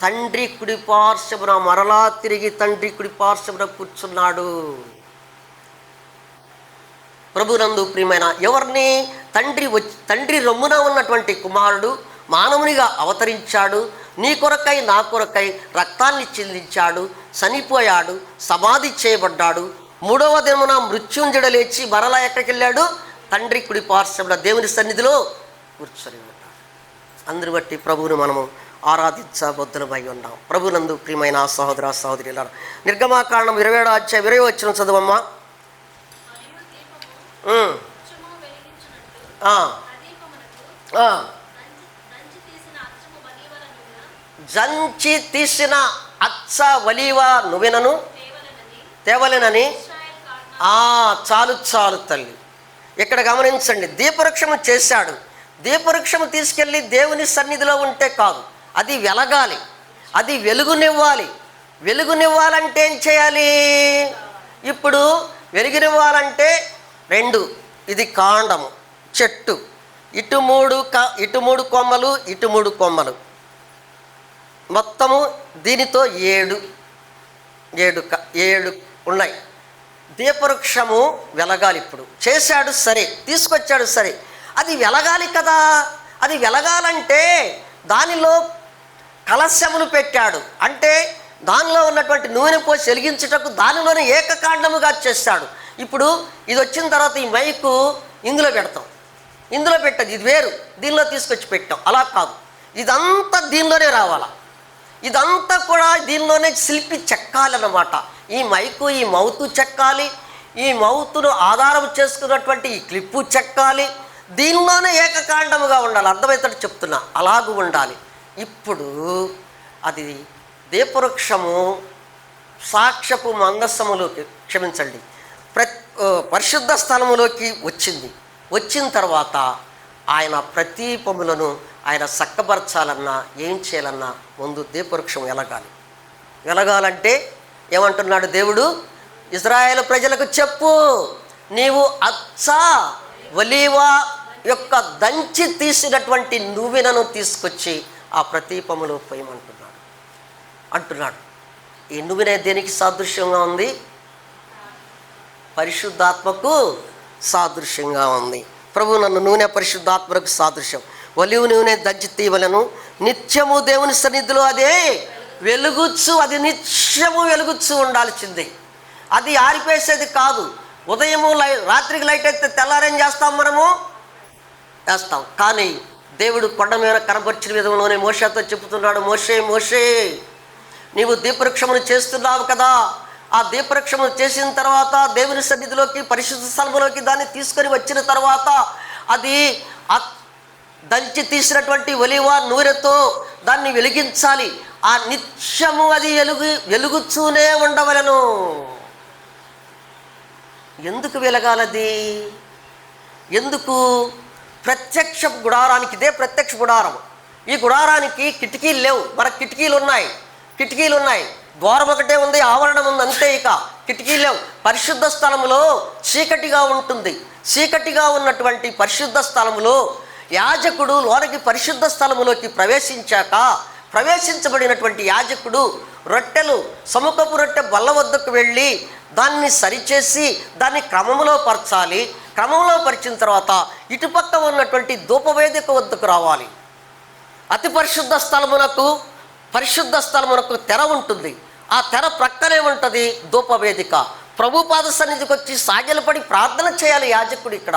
తండ్రి కుడి పార్శ్వమున మరలా తిరిగి తండ్రి కుడి పార్శ్వమున కూర్చున్నాడు. ప్రభునందు ప్రియమైన ఎవరిని? తండ్రి రొమ్మున ఉన్నటువంటి కుమారుడు మానవునిగా అవతరించాడు. నీ కొరకై నా కొరకై రక్తాన్ని చిందించాడు, చనిపోయాడు, సమాధి చేయబడ్డాడు. 3వ దినమున మృత్యుంజయుడు లేచి మరలా ఎక్కడికి వెళ్ళాడు? తండ్రి కుడి పార్శ్వమున దేవుని సన్నిధిలో కూర్చొని ఉన్నాడు. అందుని బట్టి ప్రభువును మనము ఆరాధించబద్దులమై ఉన్నాం. ప్రభునందు ప్రియమైన సహోదర సహోదరులారా, నిర్గమాకాండం 27వ అధ్యాయం 20వ వచనం చదవమ్మా. జంచి తీసిన అచ్చ ఒలీవ నూనెను తేవలెనని. చాలు చాలు తల్లి, ఇక్కడ గమనించండి. దీపవృక్షము చేశాడు. దీపవృక్షము తీసుకెళ్ళి దేవుని సన్నిధిలో ఉంటే కాదు, అది వెలగాలి, అది వెలుగునివ్వాలి. వెలుగునివ్వాలంటే ఏం చేయాలి? ఇప్పుడు వెలుగునివ్వాలంటే 2, ఇది కాండము, చెట్టు, ఇటు 3 కొమ్మలు, ఇటు 3 కొమ్మలు, మొత్తము దీనితో 7 ఉన్నాయి. దీపవృక్షము వెలగాలి. ఇప్పుడు చేశాడు సరే, తీసుకొచ్చాడు సరే, అది వెలగాలి కదా. అది వెలగాలంటే దానిలో కలశమును పెట్టాడు. అంటే దానిలో ఉన్నటువంటి నూనె పోసి వెలిగించుటకు దానిలోనే ఏకకాండముగా చేస్తాడు. ఇప్పుడు ఇది వచ్చిన తర్వాత ఈ మైకు ఇందులో పెడతాం, ఇందులో పెట్టదు, ఇది వేరు, దీనిలో తీసుకొచ్చి పెట్టాం. అలా కాదు, ఇదంతా దీనిలోనే రావాలా. ఇదంతా కూడా దీనిలోనే శిల్పి చెక్కాలన్నమాట. ఈ మైకు, ఈ మౌతు చెక్కాలి, ఈ మౌతును ఆధారం చేసుకున్నటువంటి ఈ క్లిప్పు చెక్కాలి. దీనిలోనే ఏకకాండముగా ఉండాలి. అర్థమవుతాడు చెప్తున్నా, అలాగూ ఉండాలి. ఇప్పుడు అది దీపవృక్షము సాక్ష్యపు మందస్సములోకి, క్షమించండి, పరిశుద్ధ స్థలములోకి వచ్చింది. వచ్చిన తర్వాత ఆయన ప్రతీపములను ఆయన చక్కబరచాలన్నా ఏం చేయాలన్నా ముందు దీపవృక్షం వెలగాలంటే ఏమంటున్నాడు దేవుడు? ఇశ్రాయేలు ప్రజలకు చెప్పు, నీవు అచ్చ ఒలీవ యొక్క దంచి తీసినటువంటి నూనెను తీసుకొచ్చి ఆ ప్రతీపములో అంటున్నాడు. ఈ నూనె దేనికి సాదృశ్యంగా ఉంది? పరిశుద్ధాత్మకు సాదృశ్యంగా ఉంది. ప్రభు నన్ను నూనె పరిశుద్ధాత్మకు సాదృశ్యం. ఒలివ నూనె దంచి తీయవలెను, నిత్యము దేవుని సన్నిధిలో అదే వెలుగుచ్చు, అది నిత్యము వెలుగుచ్చు ఉండాల్సిందే. అది ఆరిపేసేది కాదు. ఉదయము రాత్రికి లైట్ అయితే తెల్లారేం చేస్తాం? మనము వేస్తాం. కానీ దేవుడు కొండ మీద కనపరిచిన విధంలోనే మోషేతో చెబుతున్నాడు, మోషే నీవు దీపవృక్షమును చేస్తున్నావు కదా. ఆ దీపవృక్షమును చేసిన తర్వాత దేవుని సన్నిధిలోకి, పరిశుద్ధ స్థలములోకి దాన్ని తీసుకొని వచ్చిన తర్వాత అది దంచి తీసినటువంటి ఒలీవ నూనెతో దాన్ని వెలిగించాలి. ఆ నిత్యము అది వెలుగుతూనే ఉండవలెను. ఎందుకు వెలగాలది? ఎందుకు? ప్రత్యక్ష గుడారానికి, ఇదే ప్రత్యక్ష గుడారం. ఈ గుడారానికి కిటికీలు లేవు, మనకు కిటికీలు ఉన్నాయి, ద్వారం ఒకటే ఉంది, ఆవరణం ఉంది, అంతే. ఇక కిటికీలు లేవు. పరిశుద్ధ స్థలములో చీకటిగా ఉంటుంది. చీకటిగా ఉన్నటువంటి పరిశుద్ధ స్థలములో యాజకుడు లోనికి పరిశుద్ధ స్థలములోకి ప్రవేశించబడినటువంటి యాజకుడు సముఖపు రొట్టె బల్ల వద్దకు వెళ్ళి దాన్ని సరిచేసి దాన్ని క్రమంలో పరచాలి. క్రమంలో పరిచిన తర్వాత ఇటుపక్క ఉన్నటువంటి ధూపవేదిక వద్దకు రావాలి. అతి పరిశుద్ధ స్థలమునకు తెర ఉంటుంది. ఆ తెర ప్రక్కనే ఉంటుంది ధూపవేదిక. ప్రభుపాద సన్నిధికి వచ్చి సాగిలపడి ప్రార్థన చేయాలి యాజకుడు. ఇక్కడ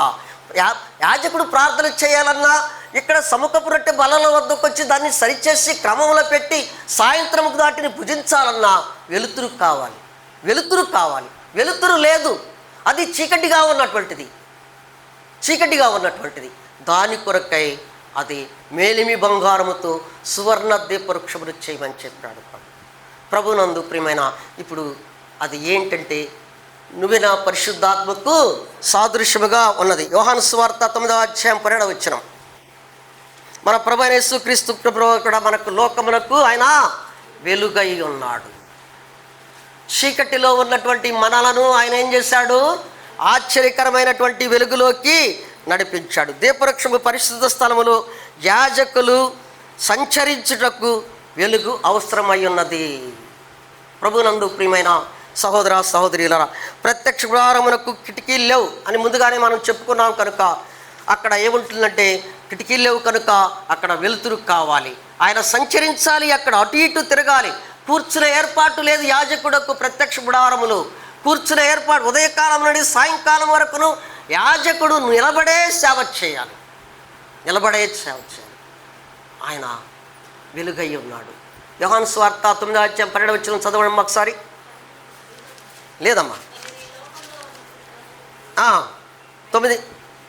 యాజకుడు ప్రార్థన చేయాలన్నా ఇక్కడ సముఖపు రొట్టె బల్లల వద్దకు వచ్చి దాన్ని సరిచేసి క్రమంలో పెట్టి సాయంత్రముకు దాటిని భుజించాలన్నా వెలుతురు కావాలి. వెలుతురు లేదు, అది చీకటిగా ఉన్నటువంటిది. దాని కొరకై అది మేలిమి బంగారముతో సువర్ణ దీపవృక్షమును చేయమని చెప్పాడు ప్రభునందు ప్రియమైన. ఇప్పుడు అది ఏంటంటే నువ్వే పరిశుద్ధాత్మకు సాదృశ్యముగా ఉన్నది. యోహాను సువార్త 9వ అధ్యాయం 12వ వచనం. మన ప్రభువైన యేసుక్రీస్తు ప్రభువు కూడా మనకు లోకమునకు ఆయన వెలుగై ఉన్నాడు. చీకటిలో ఉన్నటువంటి మనలను ఆయన ఏం చేశాడు? ఆశ్చర్యకరమైనటువంటి వెలుగులోకి నడిపించాడు. దీపవృక్షము పరిశుద్ధ స్థలములో యాజకులు సంచరించుటకు వెలుగు అవసరమై ఉన్నది. ప్రభునందు ప్రియమైన సహోదర సహోదరులారా, ప్రత్యక్ష గుడారమునకు కిటికీలు లేవు అని ముందుగానే మనం చెప్పుకున్నాం కనుక అక్కడ ఏముంటుందంటే కిటికీలు లేవు కనుక అక్కడ వెలుతురు కావాలి. ఆయన సంచరించాలి, అక్కడ అటు ఇటు తిరగాలి. కూర్చునే ఏర్పాటు లేదు యాజకుడకు. ప్రత్యక్ష గుడారములో కూర్చునే ఏర్పాటు ఉదయకాలం నుండి సాయంకాలం వరకును యాజకుడు నిలబడే సేవ చేయాలి, నిలబడే సేవ చేయాలి. ఆయన వెలుగై ఉన్నాడు. యోహాను సువార్త 9వ అధ్యాయం 12వ వచనం చదవండి ఒకసారి. లేదమ్మా 9.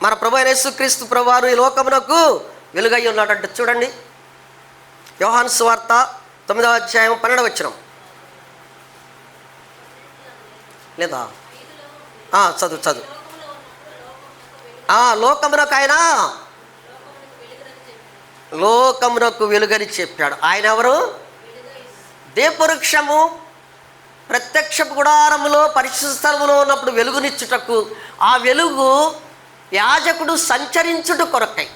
మన ప్రభు అయిన యేసుక్రీస్తు ప్రభువారు ఈ లోకమునకు వెలుగై ఉన్నాడంటే చూడండి. యోహాను సువార్త 9వ అధ్యాయం 12వ వచనం. లేదా చదువు. లోకమునకు ఆయన లోకమునకు వెలుగని చెప్పాడు. ఆయన ఎవరు? దీపవృక్షము ప్రత్యక్ష గుడారములో పరిశుద్ధ స్థలములో ఉన్నప్పుడు వెలుగునిచ్చుటకు, ఆ వెలుగు యాజకుడు సంచరించుట కొరకై.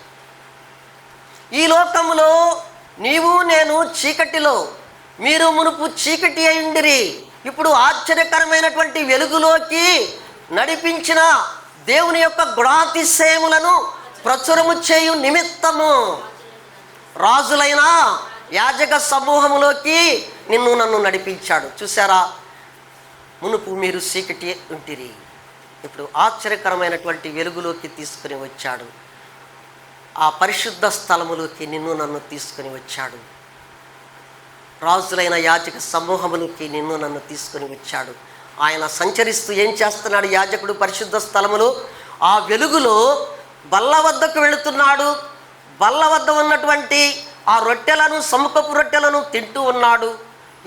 ఈ లోకములో నీవు నేను చీకటిలో, మీరు మునుపు చీకటి అయిండిరి, ఇప్పుడు ఆశ్చర్యకరమైనటువంటి వెలుగులోకి నడిపించిన దేవుని యొక్క గుణాతిశయములను ప్రచురము చేయు నిమిత్తము రాజులైన యాజక సమూహములోకి నిన్ను నన్ను నడిపించాడు. చూసారా, మునుపు మీరు చీకటి ఉంటిరి, ఇప్పుడు ఆశ్చర్యకరమైనటువంటి వెలుగులోకి తీసుకుని వచ్చాడు. ఆ పరిశుద్ధ స్థలములోకి నిన్ను నన్ను తీసుకుని వచ్చాడు. రాజులైన యాజక సమూహములోకి నిన్ను నన్ను తీసుకుని వచ్చాడు. ఆయన సంచరిస్తూ ఏం చేస్తున్నాడు? యాజకుడు పరిశుద్ధ స్థలములో ఆ వెలుగులో బల్ల వద్దకు వెళుతున్నాడు. బల్ల వద్ద ఉన్నటువంటి ఆ రొట్టెలను, సముఖపు రొట్టెలను తింటూ ఉన్నాడు.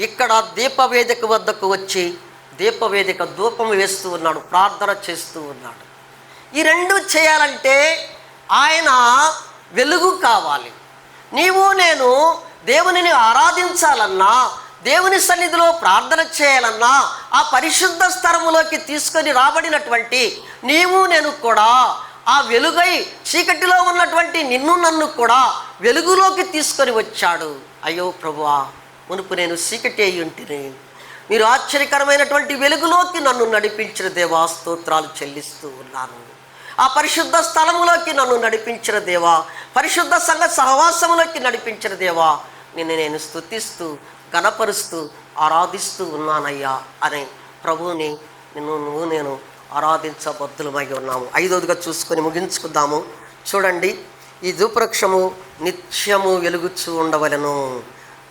ఇక్కడ దీపవేదిక వద్దకు వచ్చి దీపవేదిక ధూపం వేస్తూ ఉన్నాడు, ప్రార్థన చేస్తూ ఉన్నాడు. ఈ రెండు చేయాలంటే ఆయన వెలుగు కావాలి. నీవు నేను దేవునిని ఆరాధించాలన్నా, దేవుని సన్నిధిలో ప్రార్థన చేయాలన్నా, ఆ పరిశుద్ధ స్థలములోకి తీసుకొని రాబడినటువంటి నీవు నేను కూడా ఆ వెలుగై చీకటిలో ఉన్నటువంటి నిన్ను నన్ను కూడా వెలుగులోకి తీసుకొని వచ్చాడు. అయ్యో ప్రభువా, మునుపు నేను చీకటి అయి ఉంటిని, మీరు ఆశ్చర్యకరమైనటువంటి వెలుగులోకి నన్ను నడిపించిన దేవా, స్తోత్రాలు చెల్లిస్తూ ఉన్నాను. ఆ పరిశుద్ధ స్థలములోకి నన్ను నడిపించిన దేవా, పరిశుద్ధ సంఘ సహవాసములోకి నడిపించిన దేవా, నిన్ను నేను స్తుతిస్తూ గణపరుస్తూ ఆరాధిస్తూ ఉన్నానయ్యా అని ప్రభువుని నువ్వు నేను ఆరాధించబద్దులమై ఉన్నాము. 5వదిగా చూసుకొని ముగించుకుందాము. చూడండి, ఈ ధూపవృక్షము నిత్యము వెలుగుచూ ఉండవలెను.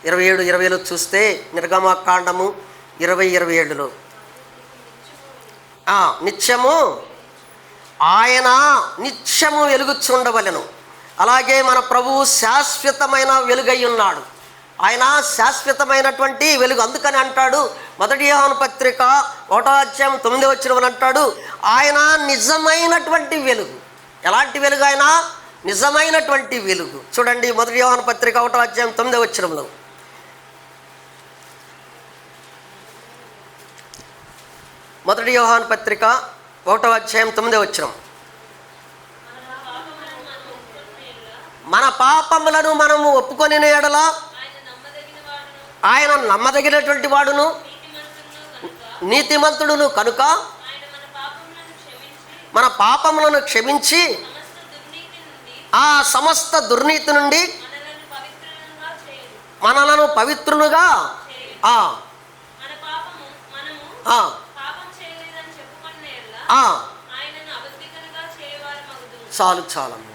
27:20లో చూస్తే నిర్గమకాండము 20:27లో నిత్యము ఆయన నిత్యము వెలుగుచూ ఉండవలెను. అలాగే మన ప్రభువు శాశ్వతమైన వెలుగై ఉన్నాడు. ఆయన శాశ్వతమైనటువంటి వెలుగు. అందుకని అంటాడు, 1 యోహాను పత్రిక 1వ అధ్యాయం 9వ వచనం అంటాడు, ఆయన నిజమైనటువంటి వెలుగు. ఎలాంటి వెలుగు? ఆయన నిజమైనటువంటి వెలుగు. చూడండి, 1 యోహాను పత్రిక 1వ అధ్యాయం 9వ వచనంలో, 1 యోహాను పత్రిక 1వ అధ్యాయం 9వ వచనం, మన పాపములను మనము ఒప్పుకొని ఎడల ఆయన నమ్మదగినటువంటి వాడును నీతిమంతుడును కనుక మన పాపములను క్షమించి ఆ సమస్త దుర్నీతి నుండి మనలను పవిత్రులుగా చాలమ్మ.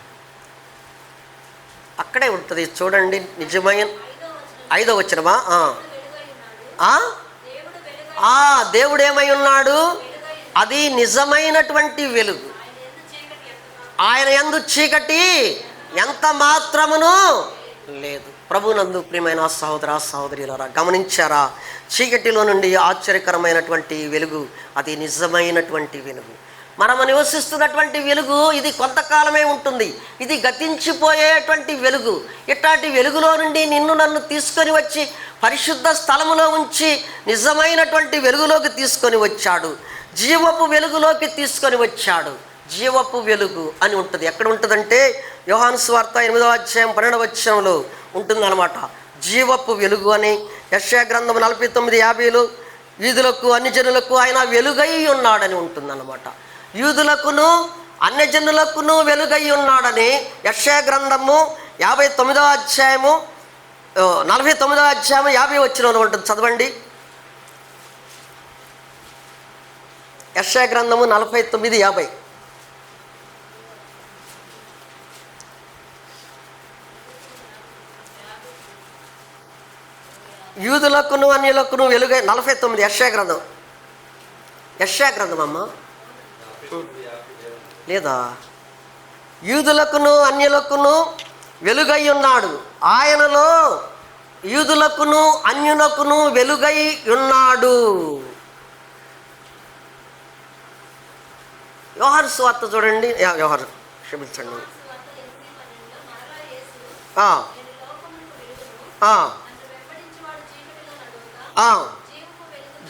అక్కడే ఉంటుంది చూడండి. నిజమైన 5వ వచనమా? దేవుడు ఏమై ఉన్నాడు? అది నిజమైనటువంటి వెలుగు. ఆయన యందు చీకటి ఎంత మాత్రమును లేదు. ప్రభునందు ప్రియమైన సహోదర సహోదరులారా, గమనించారా? చీకటిలో నుండి ఆశ్చర్యకరమైనటువంటి వెలుగు, అది నిజమైనటువంటి వెలుగు. మనము నివసిస్తున్నటువంటి వెలుగు ఇది కొంతకాలమే ఉంటుంది. ఇది గతించిపోయేటువంటి వెలుగు. ఇట్లాంటి వెలుగులో నుండి నిన్ను నన్ను తీసుకొని వచ్చి పరిశుద్ధ స్థలములో ఉంచి నిజమైనటువంటి వెలుగులోకి తీసుకొని వచ్చాడు. జీవపు వెలుగులోకి తీసుకొని వచ్చాడు. జీవపు వెలుగు అని ఉంటుంది. ఎక్కడ ఉంటుందంటే యోహాను సువార్త 8వ అధ్యాయం 12వ వచనంలో ఉంటుందన్నమాట. జీవపు వెలుగు అని. యెషయా గ్రంథం 49:50లో యూదులకు అన్యజనులకు ఆయన వెలుగై ఉన్నాడని ఉంటుందన్నమాట. యూదులకును అన్యజనులకును వెలుగై ఉన్నాడని యెషయా గ్రంథము 59వ అధ్యాయము 49వ అధ్యాయం 50 వచనంలో ఉంటుంది. చదవండి. యెషయా గ్రంథము 49:50. యూదులకును అన్యులకును వెలుగై 49 యెషయా గ్రంథం అమ్మ లేదా? యూదులకును అన్యులకును వెలుగై ఉన్నాడు, ఆయనలో యూదులకును అన్యులకును వెలుగై ఉన్నాడు. యోహాను సువార్త చూడండి. క్షమించండి.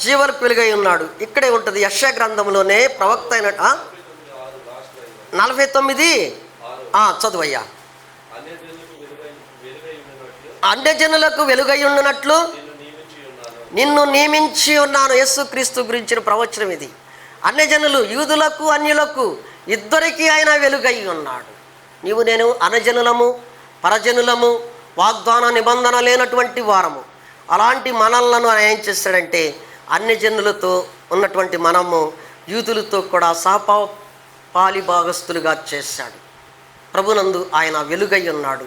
జీవనకు వెలుగై ఉన్నాడు. ఇక్కడే ఉంటుంది యెషయా గ్రంథంలోనే ప్రవక్త అయిన 49 చదువయ్యా. అన్యజనులకు వెలుగై ఉన్నట్లు నిన్ను నియమించి ఉన్నాను. యేసుక్రీస్తు గురించిన ప్రవచనం ఇది. అన్యజనులు, యూదులకు అన్యులకు ఇద్దరికీ ఆయన వెలుగై ఉన్నాడు. నీవు నేను అన్యజనులము, పరజనులము, వాగ్దాన నిబంధన లేనటువంటి వారము. అలాంటి మనలను ఆయన ఏం చేస్తాడంటే అన్యజనులతో ఉన్నటువంటి మనము యూదులతో కూడా పాలి భాగస్తులుగా చేశాడు. ప్రభునందు ఆయన వెలుగై ఉన్నాడు.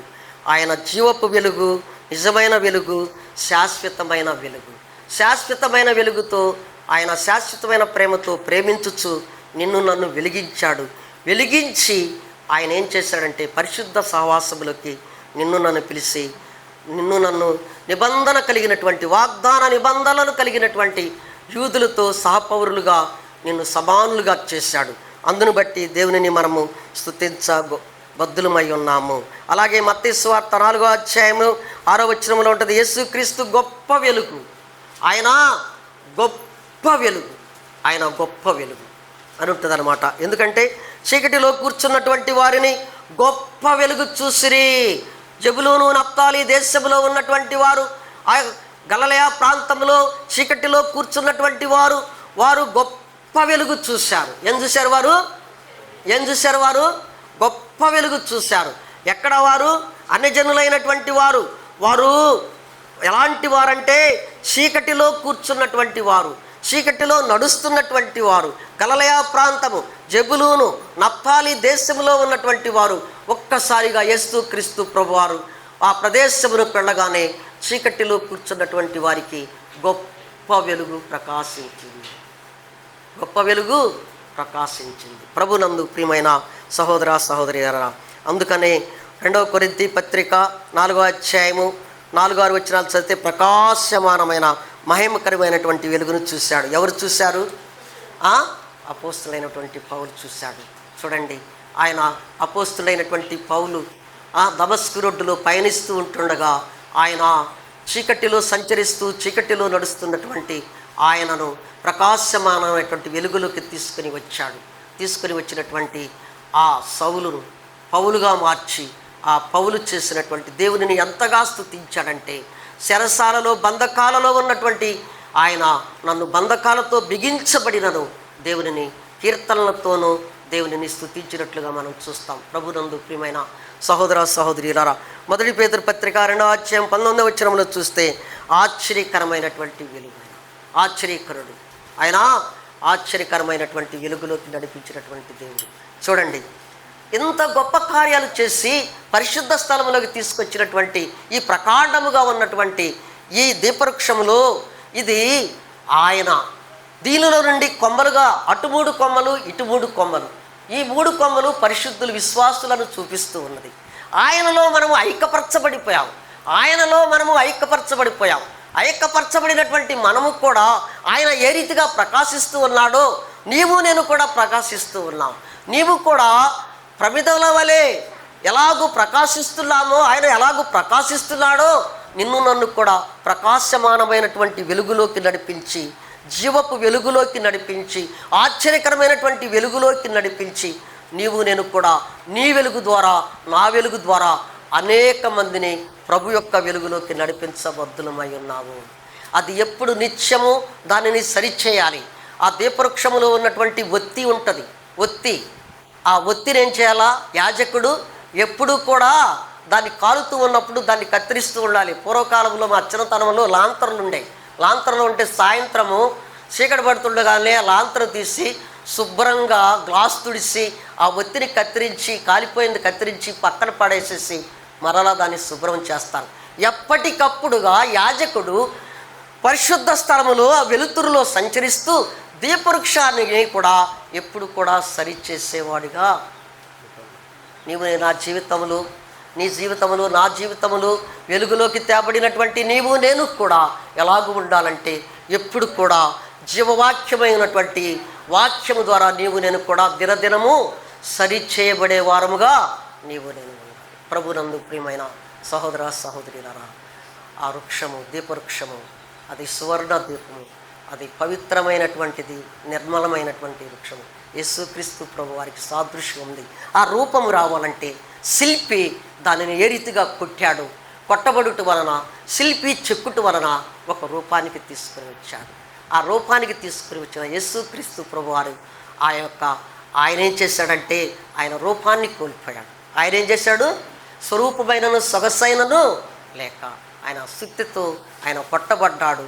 ఆయన జీవపు వెలుగు, నిజమైన వెలుగు, శాశ్వతమైన వెలుగు. శాశ్వతమైన వెలుగుతో ఆయన శాశ్వతమైన ప్రేమతో ప్రేమించుచు నిన్ను నన్ను వెలిగించాడు. వెలిగించి ఆయన ఏం చేశాడంటే పరిశుద్ధ సహవాసములకి నిన్ను నన్ను పిలిచి నిన్ను నన్ను నిబంధన కలిగినటువంటి వాగ్దాన నిబంధనలు కలిగినటువంటి యూదులతో సహపౌరులుగా నిన్ను సమానులుగా చేశాడు. అందును బట్టి దేవునిని మనము స్తుతించబద్ధులమై ఉన్నాము. అలాగే మత్తయి సువార్త 4వ అధ్యాయము 6వ వచనంలో ఉంటుంది యేసుక్రీస్తు గొప్ప వెలుగు. ఆయన గొప్ప వెలుగు, ఆయన గొప్ప వెలుగు అని ఉంటుంది అనమాట. ఎందుకంటే చీకటిలో కూర్చున్నటువంటి వారిని గొప్ప వెలుగు చూసిరి. జెబూలూను నప్తాలి దేశంలో ఉన్నటువంటి వారు, ఆ గలిలయ ప్రాంతంలో చీకటిలో కూర్చున్నటువంటి వారు గొప్ప వెలుగు చూశారు. ఏం చూశారు వారు? గొప్ప వెలుగు చూశారు. ఎక్కడ వారు? అన్యజనులైనటువంటి వారు ఎలాంటి వారంటే చీకటిలో కూర్చున్నటువంటి వారు, చీకటిలో నడుస్తున్నటువంటి వారు. గలిలయ ప్రాంతము, జెబూలూను నప్తాలి దేశంలో ఉన్నటువంటి వారు ఒక్కసారిగా యేసుక్రీస్తు ప్రభువారు ఆ ప్రదేశమునకు వెళ్ళగానే చీకటిలో కూర్చున్నటువంటి వారికి గొప్ప వెలుగు ప్రకాశించింది. గొప్ప వెలుగు ప్రకాశించింది. ప్రభునందు ప్రియమైన సహోదర సహోదరీరా, అందుకనే 2వ కొరింథీ పత్రిక 4వ అధ్యాయము 4-6 వచనాలు చదివితే ప్రకాశమానమైన మహిమకరమైనటువంటి వెలుగును చూశాడు. ఎవరు చూశారు? అపోస్తులైనటువంటి పౌలు చూశాడు. చూడండి, ఆయన అపోస్తులైనటువంటి పౌలు దమస్కు రోడ్డులో పయనిస్తూ ఉంటుండగా ఆయన చీకటిలో సంచరిస్తూ చీకటిలో నడుస్తున్నటువంటి ఆయనను ప్రకాశమానమైనటువంటి వెలుగులోకి తీసుకుని వచ్చినటువంటి ఆ సౌలును పౌలుగా మార్చి ఆ పౌలు చేసినటువంటి దేవునిని ఎంతగా స్తుతించాడంటే చెరసాలలో బంధకాలలో ఉన్నటువంటి ఆయన నన్ను బంధకాలతో బిగించబడినను దేవునిని కీర్తనలతోనూ దేవునిని స్తుతించినట్లుగా మనం చూస్తాం. ప్రభునందు ప్రియమైన సహోదర సహోదరీలారా, 1 పేతురు పత్రిక 2వ అధ్యాయం 19వ వచనంలో చూస్తే ఆశ్చర్యకరమైనటువంటి వెలుగు, ఆశ్చర్యకరుడు ఆయన, ఆశ్చర్యకరమైనటువంటి వెలుగులోకి నడిపించినటువంటి దేవుడు. చూడండి, ఇంత గొప్ప కార్యాలు చేసి పరిశుద్ధ స్థలములోకి తీసుకొచ్చినటువంటి ఈ ప్రకాండముగా ఉన్నటువంటి ఈ దీపవృక్షములో ఇది ఆయన, దీనిలో నుండి కొమ్మలుగా అటు 3 కొమ్మలు ఇటు 3 కొమ్మలు, ఈ 3 కొమ్మలు పరిశుద్ధులు విశ్వాసులను చూపిస్తూ ఉన్నది. ఆయనలో మనము ఐక్యపరచబడిపోయాం. ఐక్యపరచబడినటువంటి మనము కూడా ఆయన ఏ రీతిగా ప్రకాశిస్తూ ఉన్నాడో నీవు నేను కూడా ప్రకాశిస్తూ ఉన్నాం. నీవు కూడా ప్రమిదల వలె ఎలాగూ ప్రకాశిస్తున్నామో ఆయన ఎలాగూ ప్రకాశిస్తున్నాడో నిన్ను నన్ను కూడా ప్రకాశమానమైనటువంటి వెలుగులోకి నడిపించి, జీవపు వెలుగులోకి నడిపించి, ఆశ్చర్యకరమైనటువంటి వెలుగులోకి నడిపించి నీవు నేను కూడా నీ వెలుగు ద్వారా, నా వెలుగు ద్వారా అనేక మందిని ప్రభు యొక్క వెలుగులోకి నడిపించబద్దులమై ఉన్నాము. అది ఎప్పుడు నిత్యము దానిని సరిచేయాలి. ఆ దీపవృక్షములో ఉన్నటువంటి ఒత్తి ఉంటుంది, ఒత్తి. ఆ ఒత్తిని ఏం చేయాలా? యాజకుడు ఎప్పుడు కూడా దాన్ని కాలుతూ ఉన్నప్పుడు దాన్ని కత్తిరిస్తూ ఉండాలి. పూర్వకాలంలో మా చిన్నతనంలో లాంతర్లు ఉండేవి. లాంతర్లు ఉంటే సాయంత్రము చీకటి పడుతుండగానే లాంతరు తీసి శుభ్రంగా గ్లాస్ తుడిసి ఆ ఒత్తిని కత్తిరించి, కాలిపోయింది కత్తిరించి పక్కన పడేసేసి మరలా దాన్ని శుభ్రం చేస్తాను. ఎప్పటికప్పుడుగా యాజకుడు పరిశుద్ధ స్థలములో ఆ వెలుతురులో సంచరిస్తూ దీపవృక్షాన్ని కూడా ఎప్పుడు కూడా సరిచేసేవాడిగా నీవు నా జీవితములు, నీ జీవితములు, నా జీవితములు వెలుగులోకి తేబడినటువంటి నీవు నేను కూడా ఎలాగూ ఉండాలంటే ఎప్పుడు కూడా జీవవాక్యమైనటువంటి వాక్యము ద్వారా నీవు నేను కూడా దినదినము సరిచేయబడే వారముగా నీవు నేను ఉండాలి. ప్రభునందు ప్రియమైన సహోదర సహోదరులారా, ఆ వృక్షము, దీపవృక్షము, అది సువర్ణ దీపము, అది పవిత్రమైనటువంటిది, నిర్మలమైనటువంటి వృక్షము. యేసుక్రీస్తు ప్రభు వారికి సాదృశ్యం ఉంది. ఆ రూపము రావాలంటే శిల్పి దానిని ఏ రీతిగా కొట్టాడు, కొట్టబడుట వలన, శిల్పి చెక్కుట వలన ఒక రూపానికి తీసుకుని వచ్చాడు. ఆ రూపానికి తీసుకుని వచ్చిన యేసుక్రీస్తు ప్రభు వారు ఆయన ఏం చేశాడంటే ఆయన రూపాన్ని కోల్పోయాడు. ఆయన ఏం చేశాడు? స్వరూపమైనను సొగసైనను లేక ఆయన శక్తితో ఆయన కొట్టబడ్డాడు,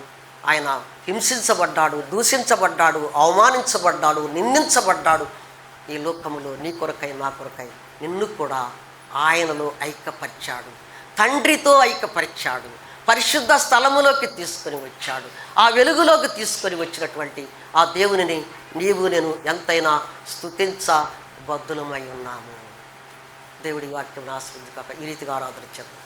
ఆయన హింసించబడ్డాడు, దూషించబడ్డాడు, అవమానించబడ్డాడు, నిందించబడ్డాడు. ఈ లోకములో నీ కొరకై నా కొరకై నిన్ను కూడా ఆయనలో ఐక్యపరిచాడు, తండ్రితో ఐక్యపరిచాడు, పరిశుద్ధ స్థలములోకి తీసుకొని వచ్చాడు. ఆ వెలుగులోకి తీసుకొని వచ్చినటువంటి ఆ దేవునిని నీవు నేను ఎంతైనా స్తుతించబద్దులమై ఉన్నాము. దేవుడి వాక్యం ఆశీర్వదించుగాక. ఈ రీతిగా ఆరాధన చేద్దాం.